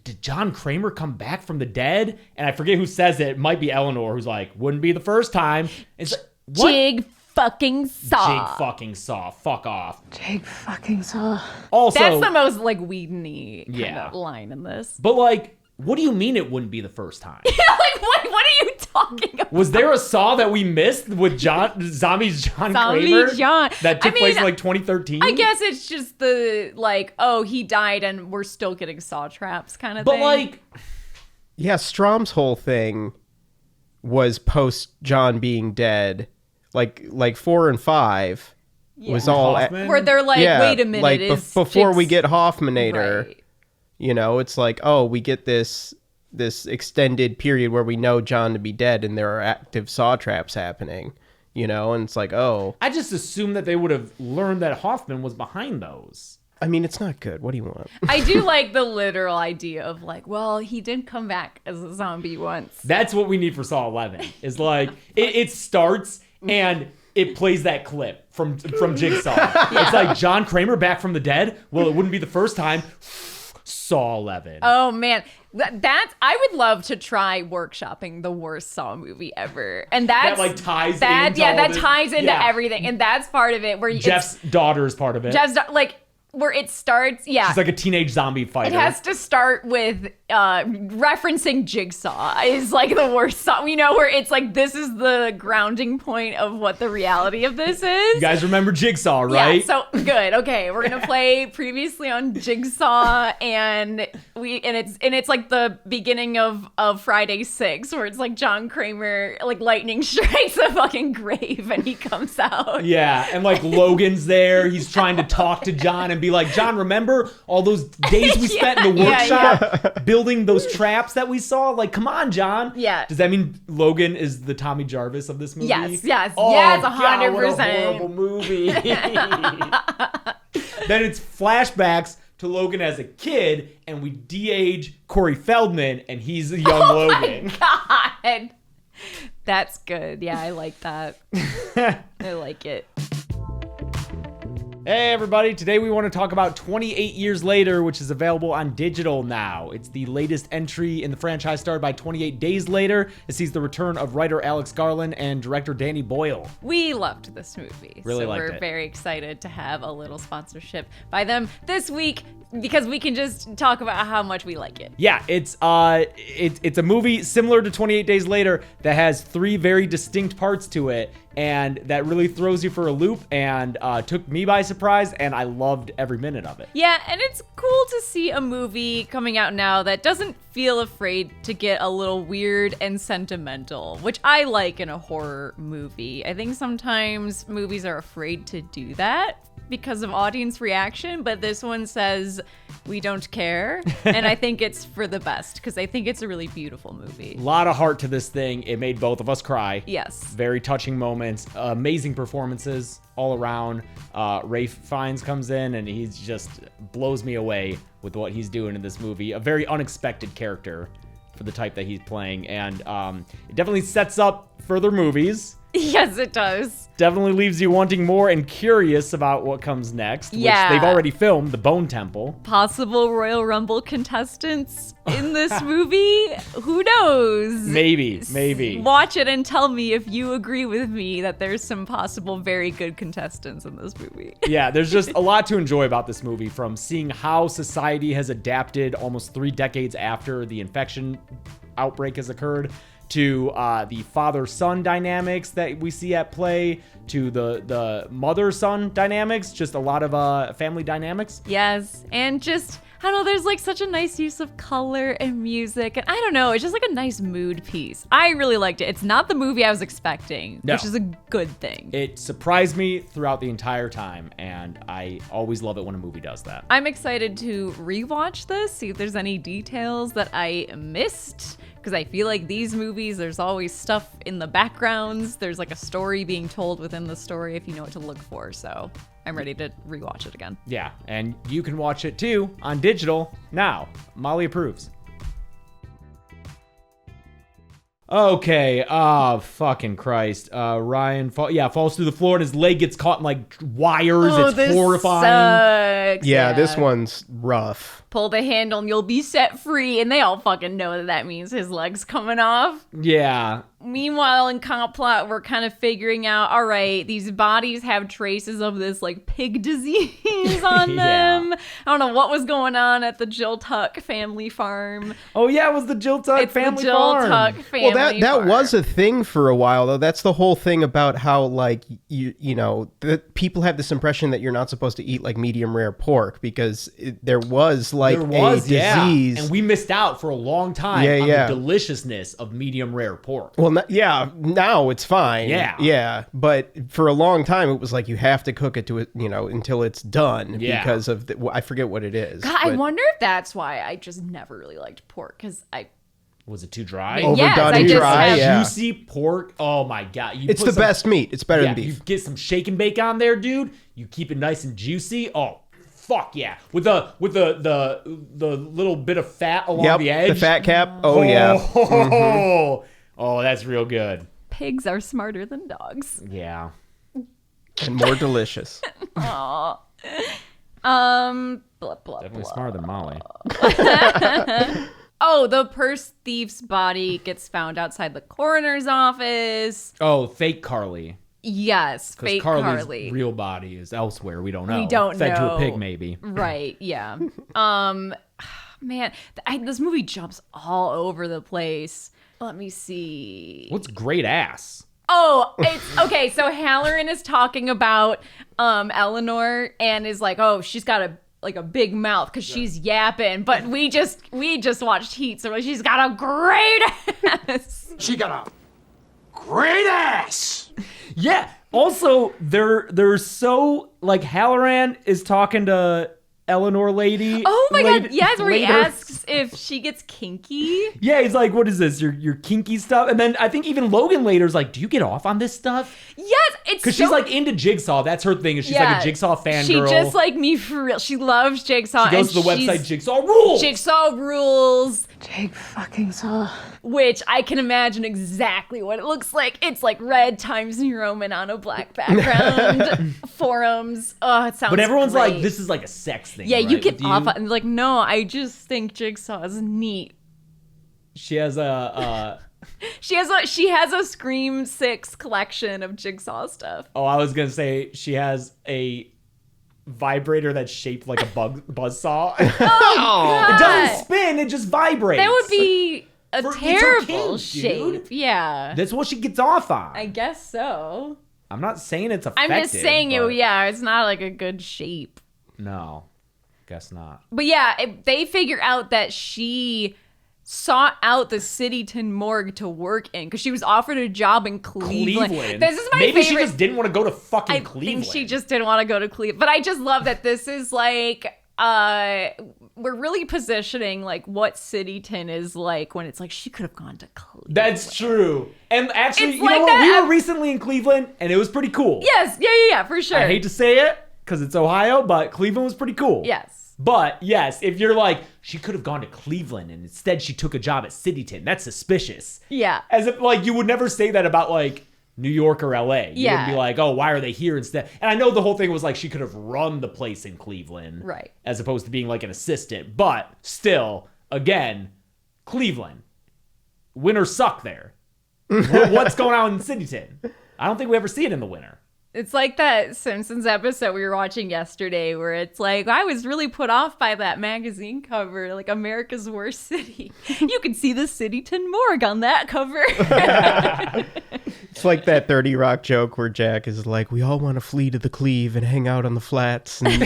did John Kramer come back from the dead? And I forget who says it. It might be Eleanor, who's like, wouldn't be the first time. It's like, what? Jig fucking Saw. Jig fucking Saw. Fuck off. Jig fucking Saw. Also, That's the most like Whedon-y kind Yeah. of line in this. but like, what do you mean it wouldn't be the first time? Like what are you talking about? Was there a Saw that we missed with Zombie's John Kramer? John. That took I mean, place in like 2013? I guess it's just the like, oh, he died and we're still getting saw traps kind of But thing. like, Yeah, Strom's whole thing was post John being dead. Like 4 and 5 was all Hoffman? where they're like, wait a minute, like is before we Jig's- get Hoffmanator. Right. You know, it's like, oh, we get this extended period where we know John to be dead and there are active saw traps happening, you know, and it's like, oh, I just assumed that they would have learned that Hoffman was behind those. I mean, it's not good. What do you want? I do like the literal idea of like, well, he did come back as a zombie once. That's what we need for Saw 11. Is like, it starts and it plays that clip from Jigsaw. It's like John Kramer back from the dead. Well, it wouldn't be the first time. Saw 11. Oh man, that's I would love to try workshopping the worst Saw movie ever, and that's That, like, ties that into yeah all that this- ties into yeah. everything, and that's part of it where Jeff's daughter is part of it. Jeff's like where it starts. Yeah, She's like a teenage zombie fighter. it has to start with referencing Jigsaw is like the worst song, you know, where it's like this is the grounding point of what the reality of this is. You guys remember Jigsaw, right? Yeah, so good. Okay, we're gonna play previously on Jigsaw, and it's like the beginning of Friday 6, where it's like John Kramer like lightning strikes a fucking grave, and he comes out. Yeah, and like Logan's there. He's trying to talk to John and be like, John, remember all those days we spent in the workshop building those traps that we saw? Like, come on, John. Yeah. Does that mean Logan is the Tommy Jarvis of this movie? Yes, Oh, yes, God, what a 100%. horrible movie. Then it's flashbacks to Logan as a kid, and we de-age Corey Feldman, and he's a young Logan. God, that's good. Yeah, I like that. I like it. Hey everybody, today we want to talk about 28 Years Later, which is available on digital now. It's the latest entry in the franchise started by 28 Days Later. It sees the return of writer Alex Garland and director Danny Boyle. We loved this movie. Really so liked we're it. very excited to have a little sponsorship by them this week because we can just talk about how much we like it. Yeah, it's a movie similar to 28 Days Later that has three very distinct parts to it, and that really throws you for a loop and took me by surprise, and I loved every minute of it. Yeah, and it's cool to see a movie coming out now that doesn't feel afraid to get a little weird and sentimental, which I like in a horror movie. I think sometimes movies are afraid to do that because of audience reaction, but this one says we don't care, and I think it's for the best because I think it's a really beautiful movie. A lot of heart to this thing. It made both of us cry. Yes. Very touching moments, amazing performances all around. Ralph Fiennes comes in and he just blows me away with what he's doing in this movie. A very unexpected character for the type that he's playing, and it definitely sets up further movies. Yes, it does. Definitely leaves you wanting more and curious about what comes next, Yeah. which they've already filmed, the Bone Temple. Possible Royal Rumble contestants in this movie? Who knows? Maybe. Watch it and tell me if you agree with me that there's some possible very good contestants in this movie. Yeah, there's just a lot to enjoy about this movie, from seeing how society has adapted almost 3 decades after the infection outbreak has occurred, to the father-son dynamics that we see at play, to the mother-son dynamics, just a lot of family dynamics. Yes, and just, I don't know, there's like such a nice use of color and music, and I don't know, it's just like a nice mood piece. I really liked it. It's not the movie I was expecting, No. which is a good thing. It surprised me throughout the entire time, and I always love it when a movie does that. I'm excited to rewatch this, see if there's any details that I missed, because I feel like these movies, there's always stuff in the backgrounds. There's like a story being told within the story if you know what to look for. So I'm ready to rewatch it again. Yeah, and you can watch it too on digital now. Molly approves. Okay, fucking Christ. Ryan falls through the floor and his leg gets caught in like wires. It's this horrifying. sucks. Yeah, this one's rough. Pull the handle and you'll be set free. And they all fucking know that means his leg's coming off. Yeah. Meanwhile, in comp plot, we're kind of figuring out, all right, these bodies have traces of this like pig disease on them. I don't know what was going on at the Jill Tuck family farm. Oh yeah, it was the Jill Tuck It's family the Jill farm. Tuck family Well, that farm. was a thing for a while, though. That's the whole thing about how, like, you know, that people have this impression that you're not supposed to eat like medium rare pork because there was like a disease, and we missed out for a long time on the deliciousness of medium rare pork. Well, now it's fine. Yeah. But for a long time, it was like you have to cook it to it, you know, until it's done because of I forget what it is. God, I wonder if that's why I just never really liked pork because Was it too dry? Overdone I just dry, have- yeah. Juicy pork. Oh my god! It's the best meat. It's better than You beef. get some shake and bake on there, dude. You keep it nice and juicy. Oh, fuck yeah! With the little bit of fat along the edge. the fat cap. Oh yeah. Oh, that's real good. pigs are smarter than dogs. Yeah. And more delicious. Aw. Blah, blah, Definitely blah. smarter than Molly. Oh, the purse thief's body gets found outside the coroner's office. Oh, fake Carly. Yes, Because fake Carly's Carly. real body is elsewhere. We don't know. We don't Fed to know. a pig, maybe. Right, yeah. Man, this movie jumps all over the place. Let me see. What's great ass? Oh, it's okay. So Halloran is talking about Eleanor and is like, oh, she's got a big mouth because she's yapping. But we just watched Heat, so she's got a great ass. She got a great ass. Yeah. Also, they're so like Halloran is talking to Eleanor lady. Oh my later- god, yes, where he later. asks if she gets kinky. Yeah, he's like, what is this? Your kinky stuff? And then I think even Logan later is like, do you get off on this stuff? Yes, it's Because she's like into Jigsaw. That's her thing. Is she's like a Jigsaw fangirl. She just like me for real. She loves Jigsaw. She goes and to the website Jigsaw Rules. Jigsaw Rules. Jig fucking saw. Which I can imagine exactly what it looks like. It's like red Times New Roman on a black background. Forums. Oh, it sounds But everyone's great. like, this is like a sex thing. Yeah, right? you get With off on like, no, I just think Jigsaw is neat. She has a. She has a Scream 6 collection of Jigsaw stuff. Oh, I was gonna say she has a vibrator that's shaped like a buzzsaw. God. It doesn't spin; it just vibrates. That would be a For- it's her terrible kink, shape. dude. Yeah. That's what she gets off on. I guess so. I'm not saying it's effective. I'm just saying but it's not like a good shape. No, guess not. But yeah, they figure out that she sought out the Cityton morgue to work in because she was offered a job in Cleveland. This is my Maybe favorite. she just didn't want to go to fucking I Cleveland. think she just didn't want to go to Cleveland. But I just love that this is like, we're really positioning like what Cityton is like when it's like she could have gone to Cleveland. That's true. And actually, It's you like know what? that We were recently in Cleveland, and it was pretty cool. Yes, yeah, for sure. I hate to say it because it's Ohio, but Cleveland was pretty cool. Yes. But yes, if you're like, she could have gone to Cleveland and instead she took a job at Cityton, that's suspicious. Yeah. As if like you would never say that about like New York or LA. You Yeah. would be like, oh, why are they here instead? And I know the whole thing was like she could have run the place in Cleveland. Right. As opposed to being like an assistant. But still, again, Cleveland. Winters suck there. What's going on in Cityton? I don't think we ever see it in the winter. It's like that Simpsons episode we were watching yesterday where it's like, I was really put off by that magazine cover, like America's Worst City. You can see the Cityton morgue on that cover. It's like that 30 Rock joke where Jack is like, we all want to flee to the Cleve and hang out on the flats. And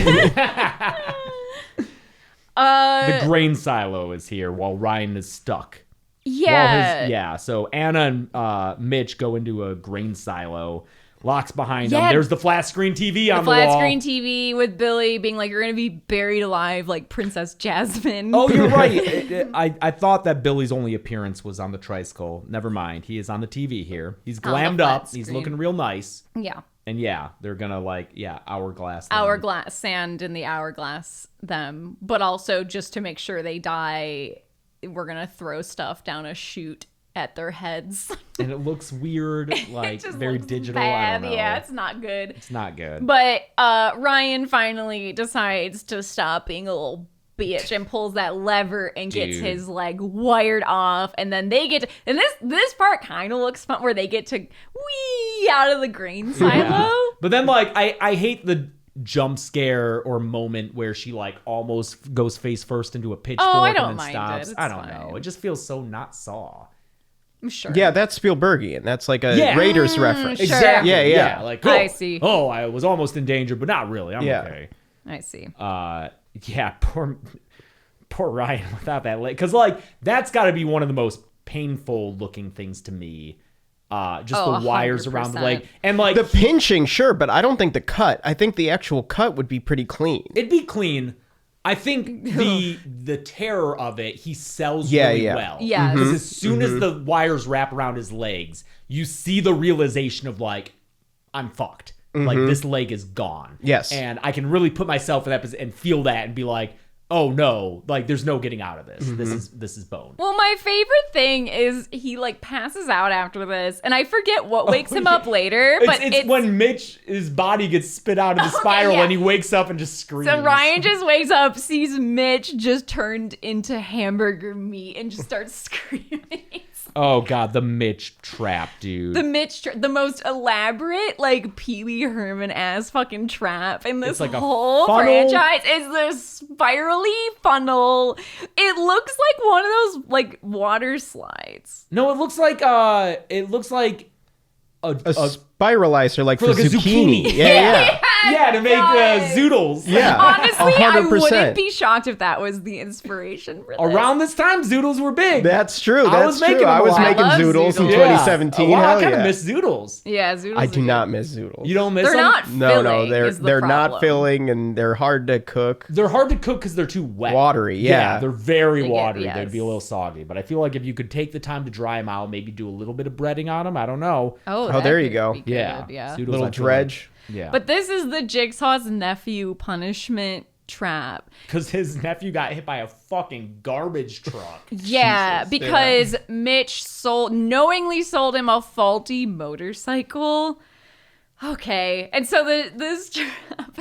The grain silo is here while Ryan is stuck. Yeah. So Anna and Mitch go into a grain silo. Locks behind Yeah. them. There's the flat screen TV on the Flat wall. screen TV with Billy being like, you're going to be buried alive like Princess Jasmine. Oh, you're right. I thought that Billy's only appearance was on the tricycle. Never mind. He is on the TV here. He's On the glammed flat up. He's screen. looking real nice. Yeah. And yeah, they're gonna hourglass them. Hourglass, sand in the hourglass them. But also just to make sure they die, we're going to throw stuff down a chute at their heads. And it looks weird, like It just very looks digital. bad. I don't know. Yeah, it's not good. It's not good. But Ryan finally decides to stop being a little bitch and pulls that lever and gets Dude. his leg wired off. And then they get to, and this part kind of looks fun where they get to wee out of the grain silo. Yeah. But then like I hate the jump scare or moment where she like almost goes face first into a pitchfork I don't and then mind stops. it. It's I don't fine. know. It just feels so not Saw. I'm sure. yeah, that's Spielbergian. That's like a Yeah. Raiders reference. Sure. Exactly. Yeah. Like, I see. Oh, I was almost in danger, but not really. I'm Yeah. okay. I see. Yeah, poor Ryan without that leg. Because, like, that's got to be one of the most painful looking things to me. Just Oh, the wires around the leg. 100%. And, like, The pinching, sure, but I don't think the cut. I think the actual cut would be pretty clean. it'd be clean. I think the terror of it, he sells Yeah, really yeah. well. Yes. Because as soon as the wires wrap around his legs, you see the realization of, like, I'm fucked. Like, this leg is gone. Yes. And I can really put myself in that position and feel that and be like, oh no, like there's no getting out of this. This is bone. Well, my favorite thing is he like passes out after this, and I forget what wakes him up later. But it's when his body gets spit out of the spiral yeah. and he wakes up and just screams. so Ryan just wakes up, sees Mitch just turned into hamburger meat, and just starts screaming. Oh god, the Mitch trap, dude. The most elaborate, like Pee Wee Herman ass fucking trap in this It's like a whole funnel. franchise is this spirally funnel. It looks like one of those like water slides. No, it looks like a A spiralizer, like for like a zucchini. zucchini. Yeah. Yeah, to make zoodles. Yeah, Honestly, I 100%. wouldn't be shocked if that was the inspiration for this. Around this time, zoodles were big. That's true. I was making them I a was lot. making I love zoodles in zoodles. 2017. Wow, I Hell kind of yeah. miss zoodles. Yeah, zoodles. I are do good. not miss zoodles. You don't miss They're them? not No, filling. they're is the not problem. filling and they're hard to cook. They're hard to cook because they're too wet. Watery, yeah. they're very They get- watery. yes. They'd be a little soggy. But I feel like if you could take the time to dry them out, maybe do a little bit of breading on them. I don't know. Oh, Oh, that there you could go. be good, Yeah. yeah. Zoodles, Little I feel dredge. Like, yeah. But this is the Jigsaw's nephew punishment trap. Because his nephew got hit by a fucking garbage truck. Yeah, because Mitch knowingly sold him a faulty motorcycle. Okay, and so this trap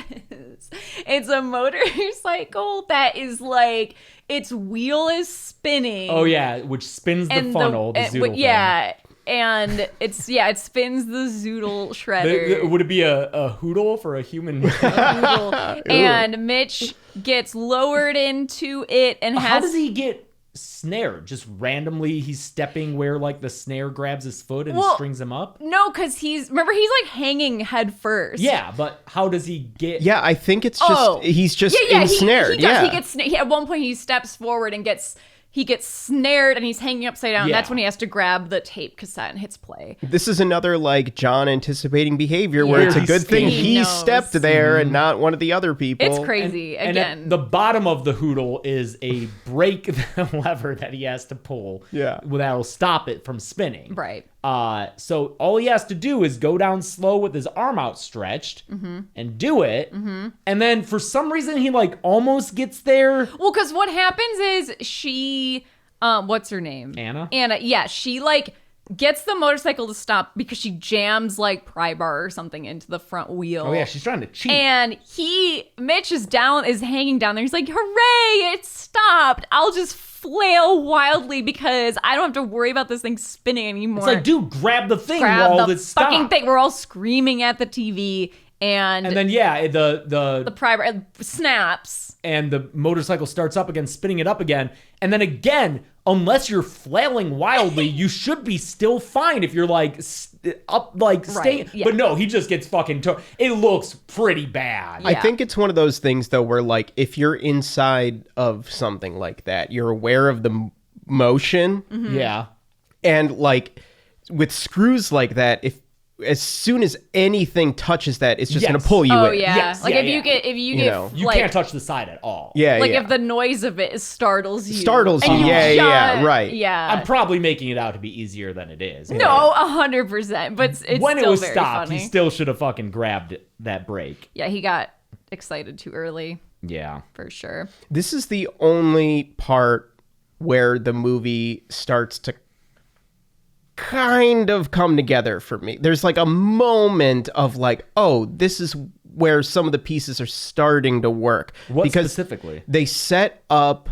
it's a motorcycle that is like its wheel is spinning. Oh, yeah, which spins the funnel, the zoodle thing. yeah. And it spins the zoodle shredder. Would it be a hoodle for a human? And Mitch gets lowered into it and How has does he get snared? Just randomly, he's stepping where like the snare grabs his foot and strings him up? no, because he's like hanging head first. Yeah, but how does he get... Yeah, I think it's just he's just ensnared. He gets at one point he steps forward and gets snared and he's hanging upside down. Yeah. That's when he has to grab the tape cassette and hits play. This is another like John anticipating behavior where it's a He's good thing skating. he He stepped knows. there and not one of the other people. It's crazy. And Again, at the bottom of the hoodle is a brake lever that he has to pull. Yeah. That'll stop it from spinning. right. So all he has to do is go down slow with his arm outstretched and do it. And then for some reason he like almost gets there. Well, because what happens is she, what's her name? Anna? Anna, yeah. She like gets the motorcycle to stop because she jams like pry bar or something into the front wheel. Oh yeah, she's trying to cheat. And Mitch is hanging down there. He's like, hooray, it stopped. I'll just flail wildly because I don't have to worry about this thing spinning anymore. It's like, dude, grab the thing Grab while the it's stopped. fucking thing. We're all screaming at the TV. And And then yeah, the pry bar snaps. and the motorcycle starts up again, spinning it up again. And then again, unless you're flailing wildly, you should be still fine if you're like up, like staying. yeah. But no, he just gets fucking it looks pretty bad. Yeah. I think it's one of those things though where like if you're inside of something like that, you're aware of the motion Yeah. and like with screws like that, if as soon as anything touches that, it's just Yes. gonna pull you Oh in. yeah. Yes, Like yeah, if yeah. you get You know. You like, can't touch the side at all. Yeah, like yeah. if the noise of it startles you. Startles and you, yeah, just- right. Yeah. I'm probably making it out to be easier than it is. No, 100%. But it's When still it was very stopped, funny. he still should have fucking grabbed that brake. Yeah, he got excited too early Yeah. for sure. This is the only part where the movie starts to kind of come together for me. There's like a moment of like, oh, this is where some of the pieces are starting to work. What because specifically? They set up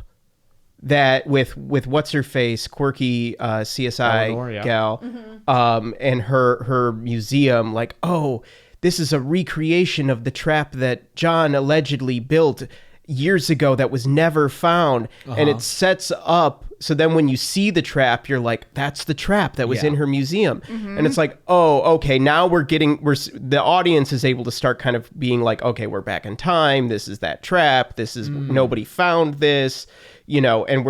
that with what's her face, quirky CSI Eleanor, yeah. gal, and her museum, like, oh, this is a recreation of the trap that John allegedly built years ago that was never found. And it sets up so then when you see the trap, you're like, that's the trap that was Yeah. in her museum. And it's like, oh, okay, now the audience is able to start kind of being like, okay, we're back in time. This is that trap. This is nobody found this, and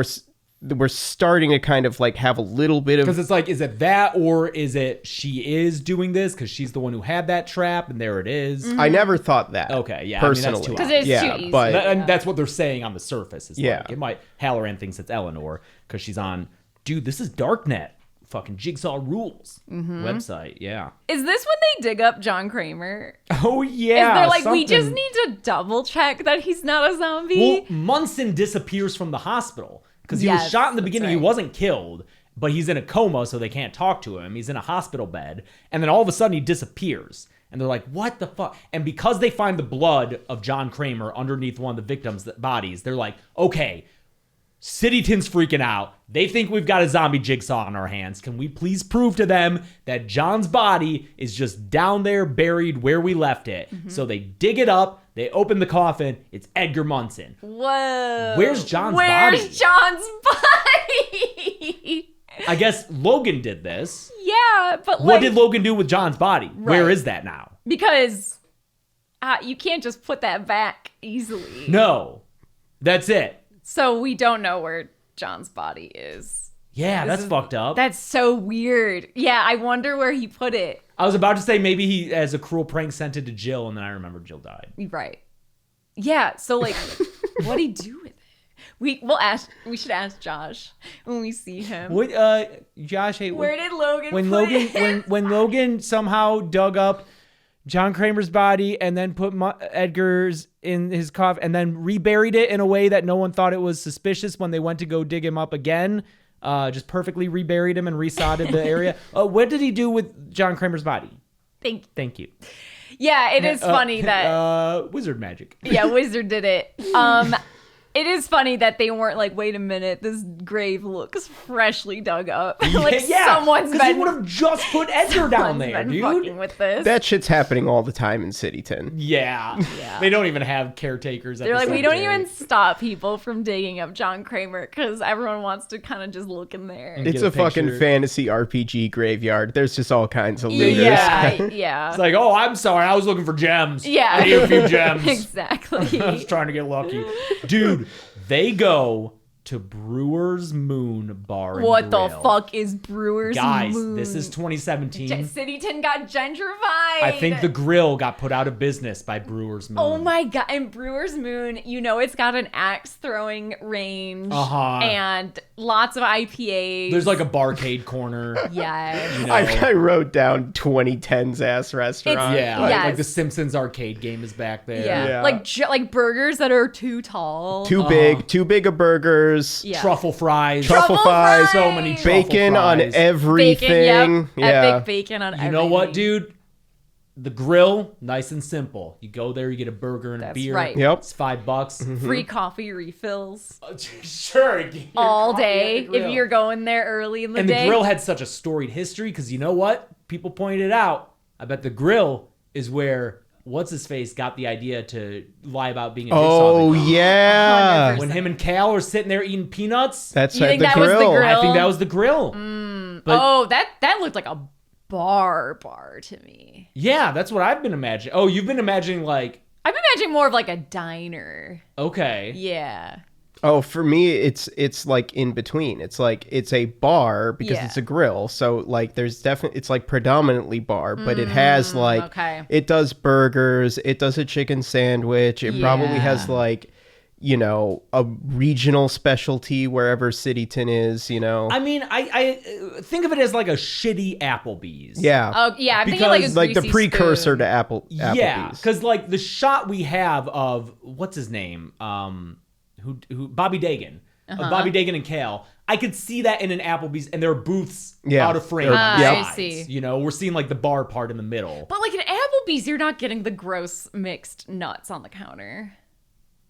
we're starting to kind of like have a little bit of, Because it's like, is it that or is it she is doing this because she's the one who had that trap and there it is? I never thought that. Okay, yeah, I mean, that's personally. too 'Cause it's yeah, too easy. but And that's what they're saying on the surface. Is Yeah. like, it might, Halloran thinks it's Eleanor because she's on, dude, this is Darknet. Fucking Jigsaw Rules website, yeah. Is this when they dig up John Kramer? Oh, yeah. Is they're like, we just something. need to double check that he's not a zombie? Well, Munson disappears from the hospital because he was Yes, shot in the that's beginning. right. He wasn't killed, but he's in a coma, so they can't talk to him. He's in a hospital bed, and then all of a sudden he disappears. And they're like, what the fuck? And because they find the blood of John Kramer underneath one of the victims' bodies, they're like, okay, Cityton's freaking out. They think we've got a zombie Jigsaw on our hands. Can we please prove to them that John's body is just down there buried where we left it? So they dig it up. They open the coffin. It's Edgar Munson. Whoa. Where's John's Where's body? John's body? I guess Logan did this. Yeah, but What like, did Logan do with John's body? Where Right. is that now? because you can't just put that back easily. No, that's it. So we don't know where John's body is. Yeah, that's fucked up. That's so weird. Yeah, I wonder where he put it. I was about to say maybe he, as a cruel prank, sent it to Jill, and then I remembered Jill died. Right. Yeah, so like, what'd he do with it? We should ask Josh when we see him. What, Josh, hey, Where did Logan when put Logan it? when Logan somehow dug up John Kramer's body and then put Edgar's in his coffin and then reburied it in a way that no one thought it was suspicious when they went to go dig him up again. Just perfectly reburied him and resodded the area. What did he do with John Kramer's body? Thank you. Yeah, it is funny that wizard magic. yeah, Wizard did it. It is funny that they weren't like, wait a minute, this grave looks freshly dug up. Like someone's because he been would have just put Edgar down there, been dude. fucking with this. That shit's happening all the time in Cityton. Yeah. They don't even have caretakers. At They're the like, we don't cemetery. even stop people from digging up John Kramer because everyone wants to kind of just look in there. Get It's a a fucking picture. fancy RPG graveyard. There's just all kinds of looters. Yeah. It's like, oh, I'm sorry, I was looking for gems. Yeah. I need a few gems. Exactly. I was trying to get lucky, dude. They go to Brewer's Moon Bar and What the Grill. fuck is Brewer's Guys, Moon? this is 2017. Cityton got gentrified. I think the grill got put out of business by Brewer's Moon. Oh my god! And Brewer's Moon, you know, it's got an axe throwing range and lots of IPAs. There's like a barcade corner. Yes. You know? I wrote down 2010's ass restaurant. Yeah, Yes. like the Simpsons arcade game is back there. Yeah. Like burgers that are too tall. Too big of burgers. Yeah. Truffle fries. Truffle fries. So many truffle Bacon on fries. everything. Bacon, yep. Epic bacon on everything. You know what, dude? The grill, nice and simple. You go there, you get a burger and a That's beer. right. Yep. It's $5. Free coffee refills Sure. get your all coffee at day the grill. if you're going there early in the And day. the grill had such a storied history because you know what? People pointed out. I bet the grill is where what's his face got the idea to lie about being a Jigsaw. Oh, victim. yeah. 100%. When him and Cal were sitting there eating peanuts. That's You at think the that was the grill. grill? I think that was the grill. But that looked like a bar to me. yeah, that's what I've been imagining. Oh, you've been imagining like, I'm imagining more of like a diner. okay. Yeah. Oh, for me, it's like in between. It's like it's a bar because Yeah. it's a grill. So like there's definitely it's like predominantly bar, but it has like okay. it does burgers, it does a chicken sandwich, it probably has Yeah. like, you know, a regional specialty wherever Cityton is, you know. I mean, I think of it as like a shitty Applebee's. Yeah. Oh yeah, I'm thinking like a Because like the greasy precursor spoon. to Applebee's. Yeah, because like the shot we have of what's his name, who Bobby Dagan, of Bobby Dagan and Kale, I could see that in an Applebee's, and there are booths Yeah. out of frame Or- on the Yep. sides. I see. You know, we're seeing like the bar part in the middle. But like at Applebee's, you're not getting the gross mixed nuts on the counter.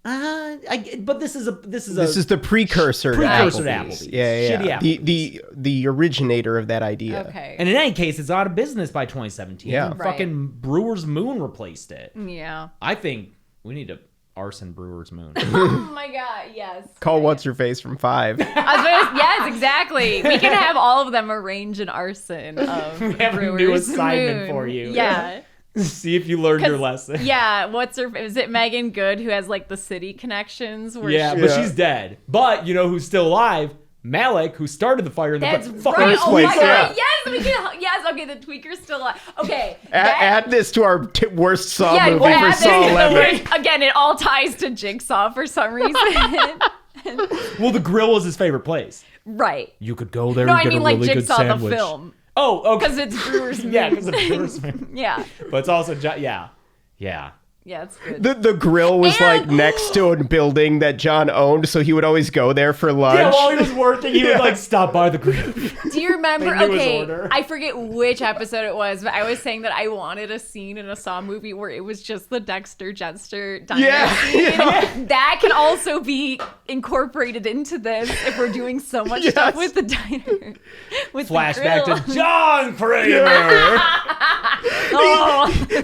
But this is This is the precursor, Precursor to to Applebee's. Applebee's. Yeah. Shitty The originator of that idea. Okay. and in any case, it's out of business by 2017. Yeah. And Right. fucking Brewer's Moon replaced it. Yeah. I think we need to arson Brewer's Moon. Oh my god, yes. Call What's Your Face from 5. Yes, exactly. We can have all of them arrange an arson of We have a new Brewer's assignment Moon. for you. Yeah. See if you learned your 'Cause- lesson. Yeah, is it Megan Good who has like the city connections? Where Yeah, she- but she's dead. But you know who's still alive? Malik, who started the fire in the That's fucking right. Oh my place, god. yeah. Yes, we can. Yes. Okay, the tweaker's still alive. Okay. Add this to our worst Saw yeah, movie we'll for add Saw this to the 11. worst- Again, it all ties to Jigsaw for some reason. Well, the grill was his favorite place. Right. You could go there No, and I get mean a like really good Jigsaw sandwich. the film Oh, okay. because it's Brewer's Moon. Yeah, because it's Brewer's Moon. Yeah. But it's also yeah. Yeah, it's good. The grill was And- like next to a building that John owned, so he would always go there for lunch. Yeah, while he was working, he would like stop by the grill. Do you remember? They knew his Okay, order. I forget which episode it was, but I was saying that I wanted a scene in a Saw movie where it was just the Dexter Jetster diner Yeah, scene. That can also be incorporated into this if we're doing so much stuff with the diner. With Flashback the grill. to John Kramer.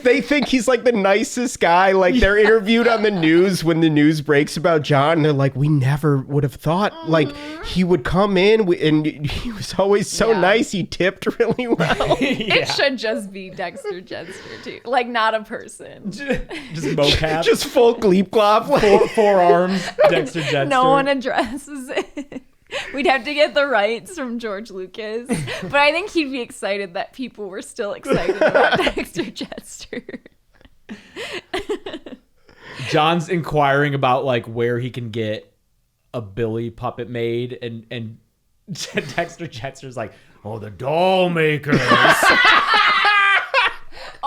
They think he's like the nicest guy. Like they're interviewed on the news when the news breaks about John, and they're like, we never would have thought like he would come in and he was always so nice. He tipped really well. It should just be Dexter Jettster too, like not a person. Just mocap. Just full gleep glop. Forearms, Dexter Jettster. No one addresses it. We'd have to get the rights from George Lucas, but I think he'd be excited that people were still excited about Dexter Jettster. John's inquiring about like where he can get a Billy puppet made, and Dexter Jettster's like, oh, the doll makers.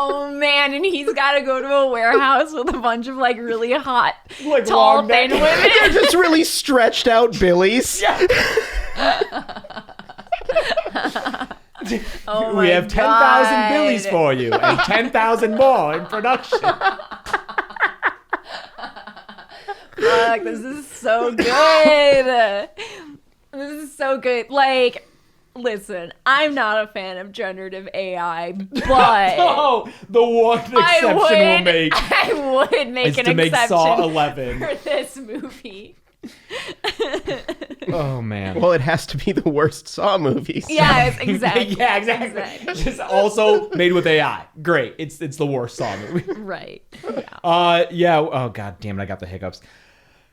Oh man, and he's got to go to a warehouse with a bunch of like really hot, Like tall, long thin neck. women. They're just really stretched out Billies. Oh We my have 10,000 God. Billies for you and 10,000 more in production. Fuck, this is so good. This is so good. Like, listen, I'm not a fan of generative AI, but Oh, the one exception we'll make I would make is an to make exception Saw 11. for this movie. Oh, man. Well, it has to be the worst Saw movies. Yes, exactly. Yeah, exactly. Just also made with AI. Great. It's the worst Saw movie. Right. Yeah. Yeah. Oh, God damn it. I got the hiccups.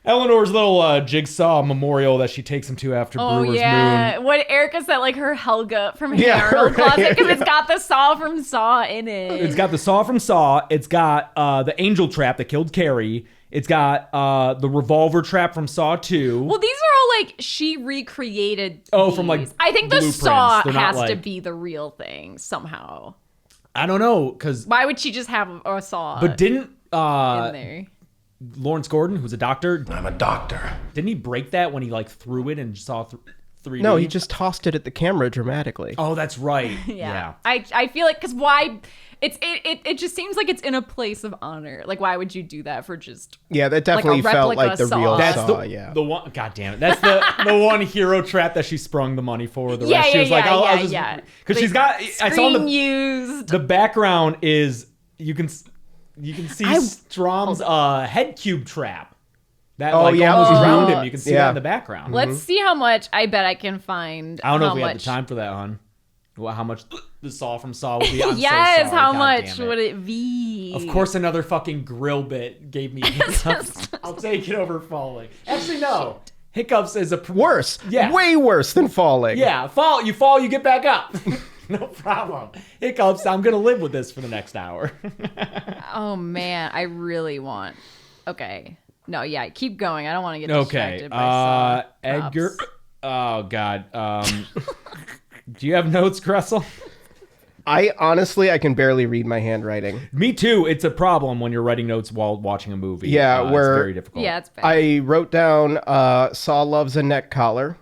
Eleanor's little Jigsaw memorial that she takes him to after Oh Brewer's yeah, Moon. what Erica said, like her Helga from Yeah, Harold right, closet, because yeah. it's got the saw from Saw in it. It's got the saw from Saw. It's got the angel trap that killed Carrie. It's got the revolver trap from Saw 2. Well, these are all like she recreated. Oh, from, like, these. I think the blueprints. Saw They're not, has to like- be the real thing somehow. I don't know, because... Why would she just have a Saw? But didn't in there? Lawrence Gordon, who's a doctor, I'm a doctor. didn't he break that when he like threw it and saw 3D? No, he just tossed it at the camera dramatically. Oh, that's right. Yeah. I feel like, because why? It just seems like it's in a place of honor. Like, why would you do that for just? Yeah, that definitely felt replica like the Saw. real That's Saw. the Yeah. the one. God damn it! That's the one hero trap that she sprung the money for. The Yeah, rest, she yeah, was like, yeah, I'll yeah, just yeah. because she's got. I saw Screen the used. the background is you can see Strom's head cube trap. That Oh, like yeah. almost Oh. around him. You can see Yeah. that in the background. Let's see how much. I bet I can find. I don't know how if we much. have the time for that, hon. Well, how much the Saw from Saw would be? I'm Yes, so sorry. how God much damn would it be? Of course, another fucking grill bit gave me hiccups. I'll take it over falling. Actually, no. Hiccups is a Worse. Yeah. Way worse than falling. Yeah, fall, you get back up. No problem. Hiccups, I'm gonna live with this for the next hour. Oh man, I really want. Okay. No, yeah, keep going. I don't want to get Okay. distracted by Saw Edgar. props. Oh God. Do you have notes, Graessle? I honestly can barely read my handwriting. Me too. It's a problem when you're writing notes while watching a movie. Yeah, it's where- very difficult. Yeah, it's bad. I wrote down Saw loves a neck collar.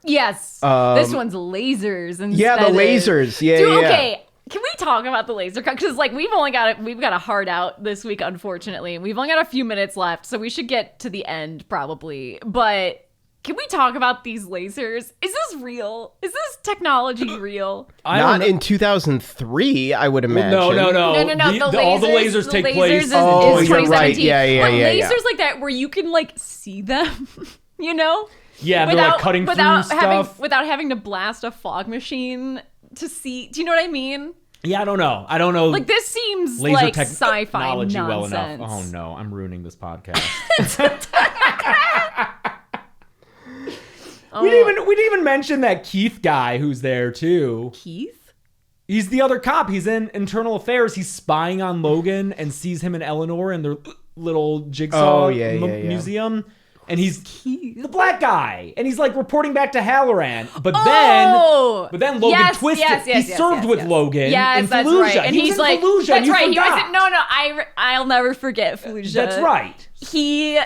Yes. This one's lasers and Yeah, the lasers. Yeah, Dude, yeah. okay. Can we talk about the laser cut? Because like we've got a hard out this week, unfortunately, and we've only got a few minutes left, so we should get to the end probably. But can we talk about these lasers? Is this real? Is this technology real? I don't Not know. in 2003, I would imagine. No. No. All the lasers take lasers place. Is, Oh, is you're 2017. right. Yeah, But yeah. lasers like that where you can like see them, you know? Yeah, they're like cutting through stuff. Without having to blast a fog machine to see. Do you know what I mean? Yeah, I don't know. I don't know. Like this seems laser like sci-fi technology nonsense. well enough. Oh no, I'm ruining this podcast. We didn't even mention that Keith guy who's there too. Keith? He's the other cop. He's in Internal Affairs. He's spying on Logan and sees him and Eleanor in their little Jigsaw museum. And he's the black guy, and he's like reporting back to Halloran. But then Logan twisted. He served with Logan in that's Fallujah. right. And he he's was like, in Fallujah. that's and right. you He was forgot. in, no. I'll never forget Fallujah. That's right. He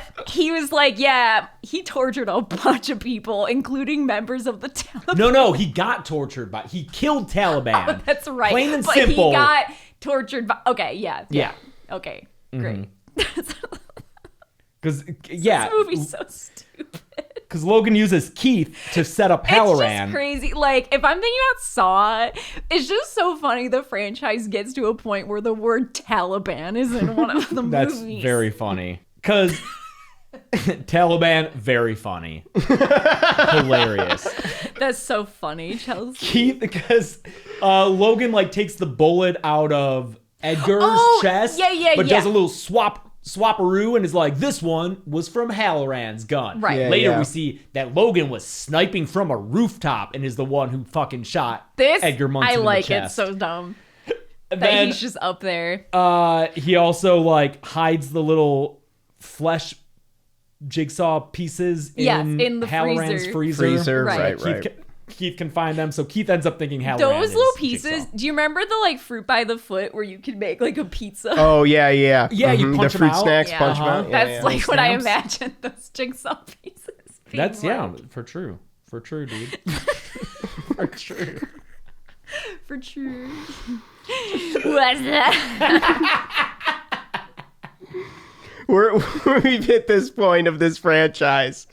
was like, yeah, he tortured a bunch of people, including members of the Taliban. No, he got tortured by. He killed Taliban. Oh, that's right. Plain and but simple. He got tortured by. Okay, yeah. Okay, great. Because yeah, This movie's so stupid. because Logan uses Keith to set up It's Halloran. just crazy. Like, if I'm thinking about Saw, it's just so funny the franchise gets to a point where the word Taliban is in one of the That's movies. very funny. Because Taliban, very funny. Hilarious. That's so funny, Chelsea. Keith, because Logan like takes the bullet out of Edgar's chest, but does a little swapperoo and is like, this one was from Halloran's gun. Right. Yeah, Later yeah. we see that Logan was sniping from a rooftop and is the one who fucking shot This, Edgar Munson I like in the it chest. so dumb. That Then, he's just up there. he also like hides the little flesh jigsaw pieces in the Halloran's freezer. Freezer, Right. right. Keith can find them, so Keith ends up thinking Halloran Those is little pieces. Jigsaw. Do you remember the like fruit by the foot where you could make like a pizza? Oh yeah. Yeah, you Mhm, punch the 'em fruit out. snacks, Yeah. punch 'em out. Yeah, That's yeah. like what I Stamps. imagined those jigsaw pieces. being That's like. for true, dude. For true. For true. What's that? We've hit this point of this franchise.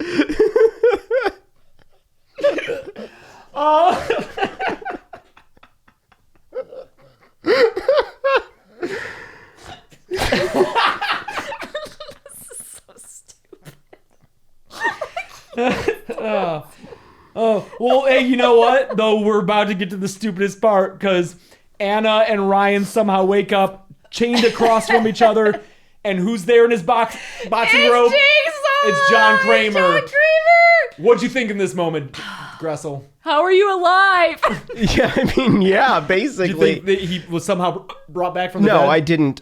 So stupid. Oh, well, hey, you know what? Though we're about to get to the stupidest part because Anna and Ryan somehow wake up chained across from each other, and who's there in his boxing robe? Jigsaw! It's John Kramer. John Kramer! What'd you think in this moment, Graessle? How are you alive? Yeah, I mean, yeah, Did you basically. think that he was somehow brought back from the No, dead?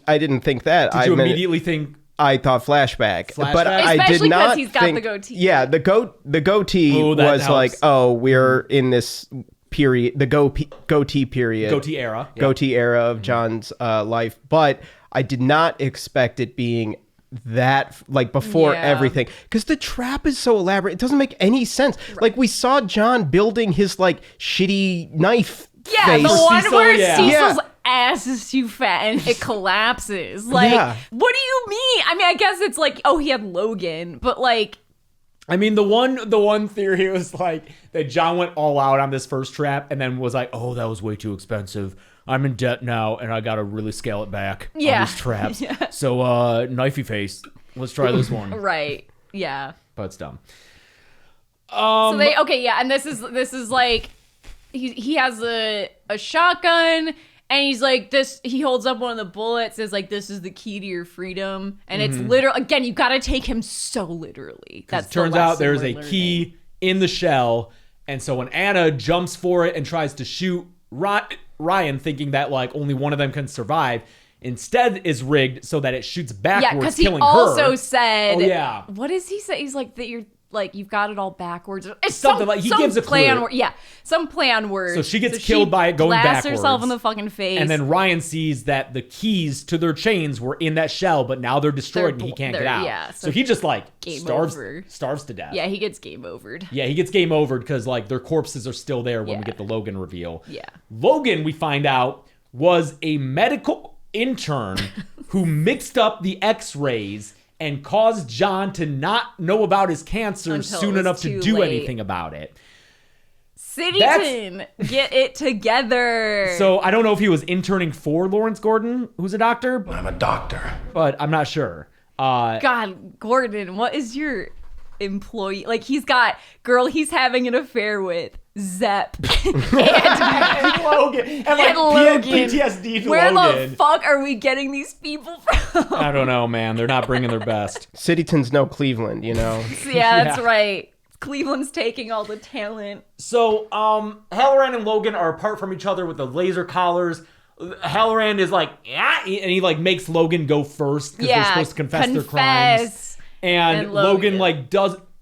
I didn't think that. Did you immediately think? I thought flashback, but Flashback? I did Especially 'cause not he's got think, the goatee. Yeah, the goatee Ooh, that was helps. like, oh, we're in this period, the goatee period, Goatee era. Yeah. goatee era of John's life. But I did not expect it being that like before Yeah. everything, because the trap is so elaborate. It doesn't make any sense. Like we saw John building his like shitty knife Yeah, face. the one Cecil, where yeah. Cecil's Yeah. ass is too fat and it collapses. Like, Yeah. what do you mean? I mean, I guess it's like, oh, he had Logan, but like, I mean, the one theory was like that John went all out on this first trap and then was like, oh, that was way too expensive. I'm in debt now and I gotta really scale it back on Yeah. these traps. Yeah. So, knifey face. Let's try this one. right. Yeah. But it's dumb. So they, okay, yeah. And this is like, he has a shotgun. And he's like, he holds up one of the bullets, says like, this is the key to your freedom. And it's literal. Again, you got to take him so literally. That's the Turns out lesson there's we're a learning. key in the shell. And so when Anna jumps for it and tries to shoot Ryan, thinking that like only one of them can survive, instead is rigged so that it shoots Yeah, backwards, because he killing also her. said, Oh, yeah. what does he say? He's like, that you're like, you've got it all backwards. It's Something like- he gives a play clue. on word. Yeah, some play on words. So she gets killed by it going blasts herself backwards. in the fucking face. And then Ryan sees that the keys to their chains were in that shell, but now they're destroyed and he can't get out. yeah, so he just like game starves over. to death. yeah, he gets game overed. Yeah, he gets game over because like their corpses are still there when we Yeah. get the Logan reveal. Yeah. Logan, we find out, was a medical intern who mixed up the x-rays and caused John to not know about his cancer Until soon it was enough to too do late. anything about it. Cityton, get it together. So I don't know if he was interning for Lawrence Gordon, who's a doctor, I'm a doctor. but I'm not sure. God, Gordon, what is your employee? Like, he's got girl he's having an affair with, Zep, and Logan and like And Logan. PTSD to where Logan. the fuck are we getting these people from? I don't know, man. They're not bringing their best. Cityton's no Cleveland, you know. Yeah, that's Yeah. right. Cleveland's taking all the talent. So, Halloran and Logan are apart from each other with the laser collars. Halloran is like, yeah, and he like makes Logan go first because they're Yeah, supposed to confess their crimes. And and Logan Logan. like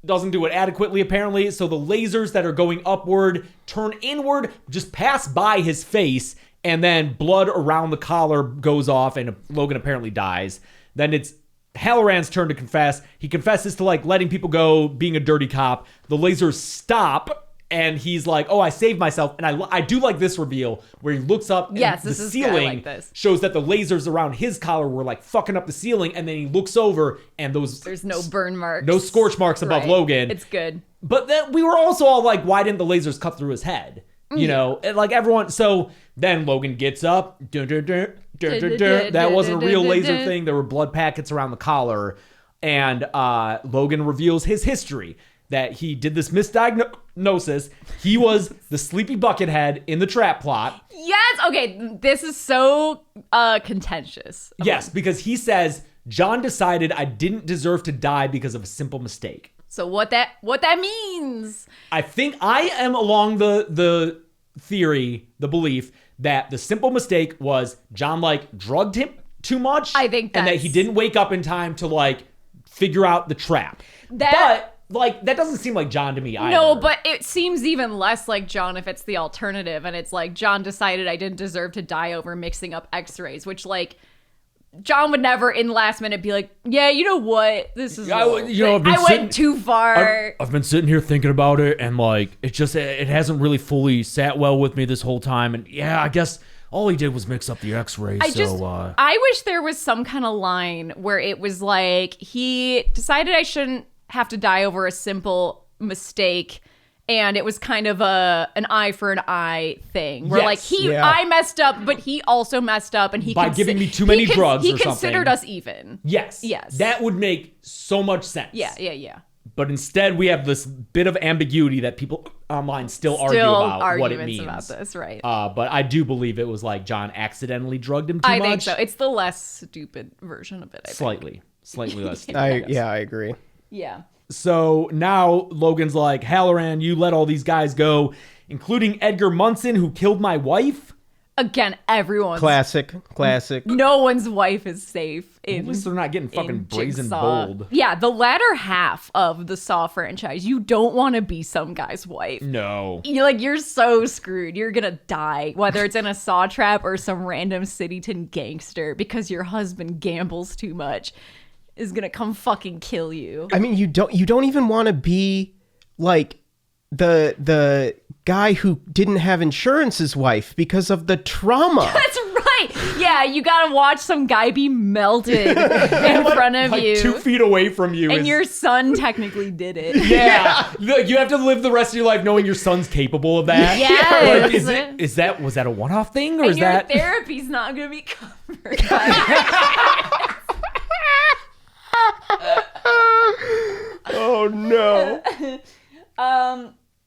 doesn't do it adequately apparently. So the lasers that are going upward turn inward, just pass by his face, and then blood around the collar goes off, and Logan apparently dies. Then it's Halloran's turn to confess. He confesses to like letting people go, being a dirty cop. The lasers stop, and he's like, "Oh, I saved myself." And I do like this reveal where he looks up. Yes, and this the is good. I ceiling like this. shows that the lasers around his collar were like fucking up the ceiling, and then he looks over, and There's no burn marks. no scorch marks above Right. Logan. It's good. but then we were also all like, why didn't the lasers cut through his head? You know, and like everyone. So then Logan gets up. That wasn't a real laser thing. There were blood packets around the collar. And Logan reveals his history, that he did this misdiagnosis. He was the sleepy buckethead in the trap plot. Yes. Okay. This is so contentious. Yes, because he says, John decided I didn't deserve to die because of a simple mistake. So what that means? I think I am along the theory, the belief that the simple mistake was John like drugged him too much. I think and that he didn't wake up in time to like figure out the trap. But like that doesn't seem like John to me either. No, but it seems even less like John if it's the alternative, and it's like John decided I didn't deserve to die over mixing up X-rays, which like John would never in last minute be like, yeah, you know what? This is I went too far. I've been sitting here thinking about it, and like it hasn't really fully sat well with me this whole time. And yeah, I guess all he did was mix up the X-rays. I wish there was some kind of line where it was like he decided I shouldn't have to die over a simple mistake. And it was kind of an eye for an eye thing, where like I messed up, but he also messed up, and he by giving me too many drugs. He or considered something. us even. Yes, that would make so much sense. Yeah. But instead, we have this bit of ambiguity that people online still argue about what it means. About this, right? But I do believe it was like John accidentally drugged him too much. I think so. It's the less stupid version of it. I think. Slightly less. Stupid, I agree. Yeah. So now Logan's like, Halloran, you let all these guys go, including Edgar Munson, who killed my wife. Again, everyone's classic. No one's wife is safe. At least they're not getting fucking brazen Jigsaw. bold. Yeah, the latter half of the Saw franchise, you don't want to be some guy's wife. No. You're so screwed. You're gonna die, whether it's in a Saw trap or some random Cityton gangster, because your husband gambles too much. Is gonna come fucking kill you. I mean, you don't even want to be like the guy who didn't have insurance's wife because of the trauma. That's right. Yeah, you gotta watch some guy be melted in front of like you, 2 feet away from you, and your son technically did it. Yeah. Look, you have to live the rest of your life knowing your son's capable of that. Yes. Like, was that a one-off thing, or and is your that therapy's not gonna be covered by Oh no.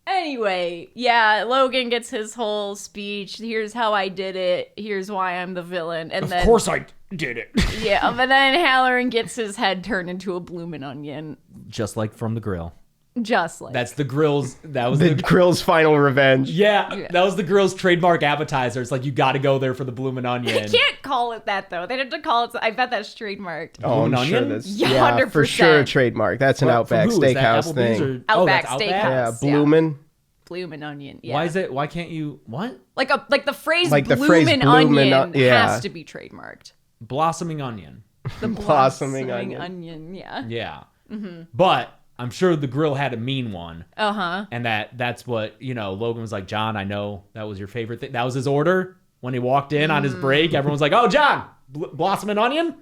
Anyway, yeah, Logan gets his whole speech. Here's how I did it. Here's why I'm the villain. And then, of course I did it. Yeah, but then Halloran gets his head turned into a bloomin' onion. Just like from the grill. Just like. That's the grill's. That was the grill's final revenge. Yeah, that was the grill's trademark appetizer. It's like you got to go there for the bloomin' onion. They can't call it that though. They'd have to call it. I bet that's trademarked. Oh, I'm sure onion? that's Yeah, 100%. for sure a trademark. That's an Outback From who? Is that Steakhouse Applebee's thing. or- Outback that's Steakhouse. Yeah, bloomin'. Bloomin' onion. Yeah. Why is it? Why can't you? What? Like the phrase Like the bloomin' phrase bloomin' onion yeah. has to be trademarked. Blossoming onion. The Blossoming onion. Yeah. Yeah. Mm-hmm. But I'm sure the grill had a mean one. Uh-huh. And that's what, Logan was like, John, I know that was your favorite thing. That was his order when he walked in on his break. Everyone's like, oh, John, blossoming onion?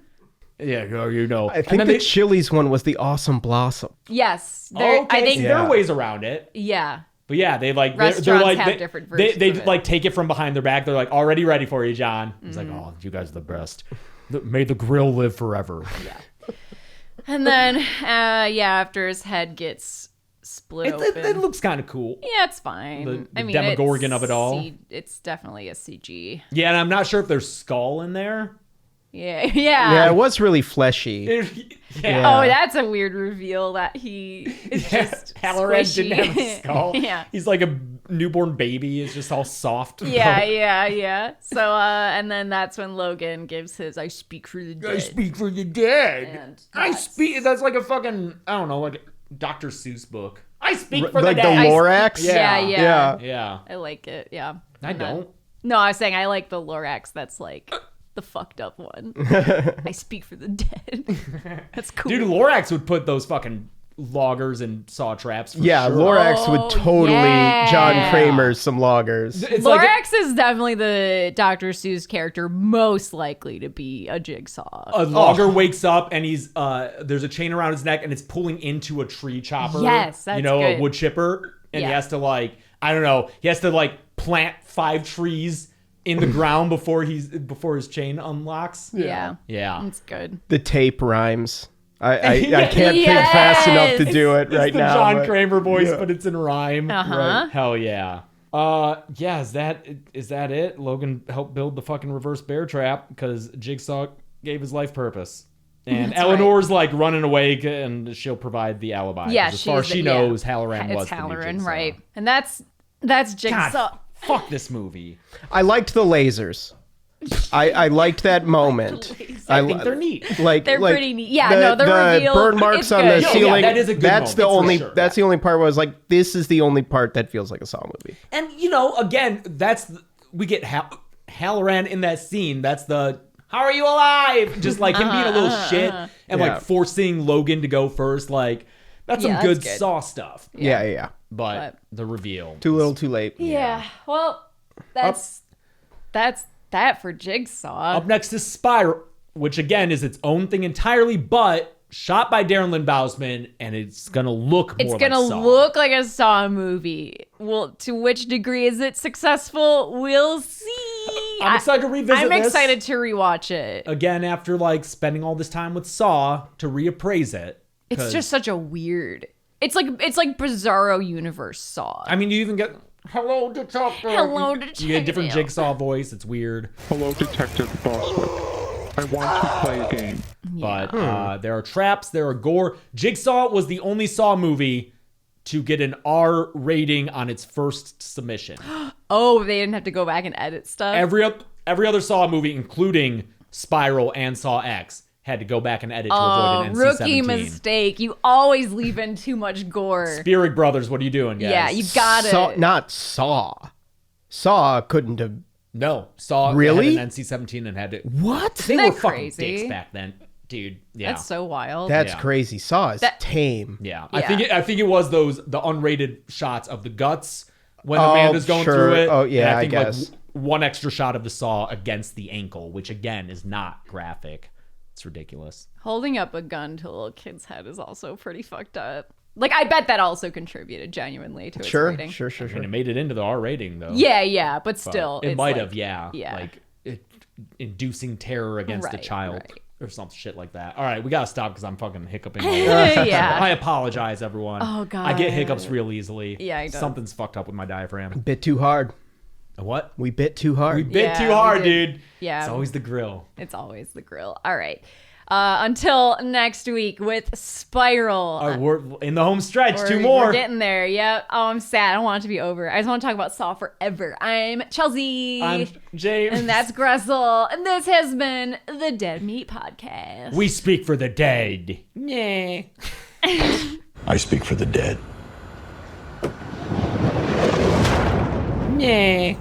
Yeah, I think the Chili's one was the awesome blossom. Yes. Okay, I think there are ways around it. Yeah. But yeah, they like Restaurants like have different versions they of it. like take it from behind their back. They're like already ready for you, John. He's like, oh, you guys are the best. May the grill live forever. Yeah. And then, after his head gets split open. It looks kind of cool. Yeah, it's fine. The Demogorgon of it all. It's definitely a CG. Yeah, and I'm not sure if there's skull in there. Yeah. Yeah, it was really fleshy. Yeah. Oh, that's a weird reveal that he is just Halloran squishy. didn't have a skull. Yeah. He's like a newborn baby. It's just all soft. Yeah. So, and then that's when Logan gives his "I speak for the dead." I speak for the dead. And I speak. That's like a fucking, I don't know, like a Dr. Seuss book. I speak for the like dead. the Lorax? Yeah. I like it. Yeah. I don't. No, I was saying I like the Lorax. That's like the fucked up one. I speak for the dead. That's cool. Dude, Lorax would put those fucking loggers and saw traps. For Yeah, sure. Lorax would totally John Kramer some loggers. It's like Lorax is definitely the Dr. Seuss character most likely to be a Jigsaw. a logger wakes up and he's there's a chain around his neck and it's pulling into a tree chopper. Yes, that's a good. wood chipper, and he Yeah. has to he has to plant 5 trees in the ground before his chain unlocks. Yeah. Yeah. It's good. The tape rhymes. I can't think fast enough to do it right It's the now. John but- Kramer voice, but it's in rhyme. Uh-huh. Right. Hell yeah. Yeah, is that it? Logan helped build the fucking reverse bear trap because Jigsaw gave his life purpose. And That's Eleanor's running away and she'll provide the alibi. 'Cause Yeah, as far as she knows, Halloran was it's the new Halloran, Jigsaw. right? And that's Jigsaw. God, fuck this movie. I liked the lasers. I liked that moment. I think they're neat. They're pretty neat. Yeah, no, the the reveal, burn marks it's on good. the Yeah, ceiling. that is a good That's the moment, for only. sure. That's the only part where I was like, this is the only part that feels like a Saw movie. And again, we get Halloran in that scene. That's the how are you alive? Just him being a little shit and Yeah. forcing Logan to go first. That's some Yeah, good, that's good. Saw stuff. Yeah. But the reveal. Too little, too late. Yeah. Well, that's that for Jigsaw. Up next is Spiral, which again is its own thing entirely, but shot by Darren Lynn Bousman, and it's gonna look more It's gonna like Saw. look like a Saw movie. Well, to which degree is it successful? We'll see. I'm excited to revisit I'm this. excited to rewatch it. Again, after spending all this time with Saw to reappraise it. It's 'cause- just such a weird. It's like Bizarro Universe Saw. I mean, you even get hello detective. Hello, You get a detective. different Jigsaw voice. It's weird, Hello, Detective Boswick. I want to play a game. but there are traps. There are gore. Jigsaw was the only Saw movie to get an R rating on its first submission. Oh, they didn't have to go back and edit stuff. Every other Saw movie, including Spiral and Saw X, had to go back and edit to avoid an NC-17. Rookie mistake. You always leave in too much gore. Spirit Brothers, what are you doing, guys? Yeah, you got Saw, it. not Saw. Saw couldn't have. No, Saw Really? had an NC-17 and had to. What? They Isn't were that fucking crazy? dicks back then, dude. Yeah, That's so wild. That's Yeah. crazy. Saw is tame. yeah. Yeah. I think it was the unrated shots of the guts when Oh, Amanda's going sure. through it. Oh, yeah, and I think guess. one extra shot of the Saw against the ankle, which again is not graphic. It's ridiculous. Holding up a gun to a little kid's head is also pretty fucked up. I bet that also contributed genuinely to its Sure, rating. sure. I mean, it made it into the R rating though. Yeah, but But still. it it's might like- have, yeah. Inducing terror against a Right, child right. or some shit like that. All right, we gotta stop because I'm fucking hiccuping. Yeah. I apologize, everyone. Oh, God. I get hiccups real easily. Yeah, I know. Something's fucked up with my diaphragm. Bit too hard. A what? We bit too hard. We bit Yeah, too we hard, did. dude. Yeah. It's always the grill. It's always the grill. All right. Until next week with Spiral. All right, we're in the home stretch. We're- 2 more. We're getting there. Yep. Oh, I'm sad. I don't want it to be over. I just want to talk about Saw forever. I'm Chelsea. I'm James. And that's Graessle. And this has been the Dead Meat Podcast. We speak for the dead. Yeah. I speak for the dead. Yeah.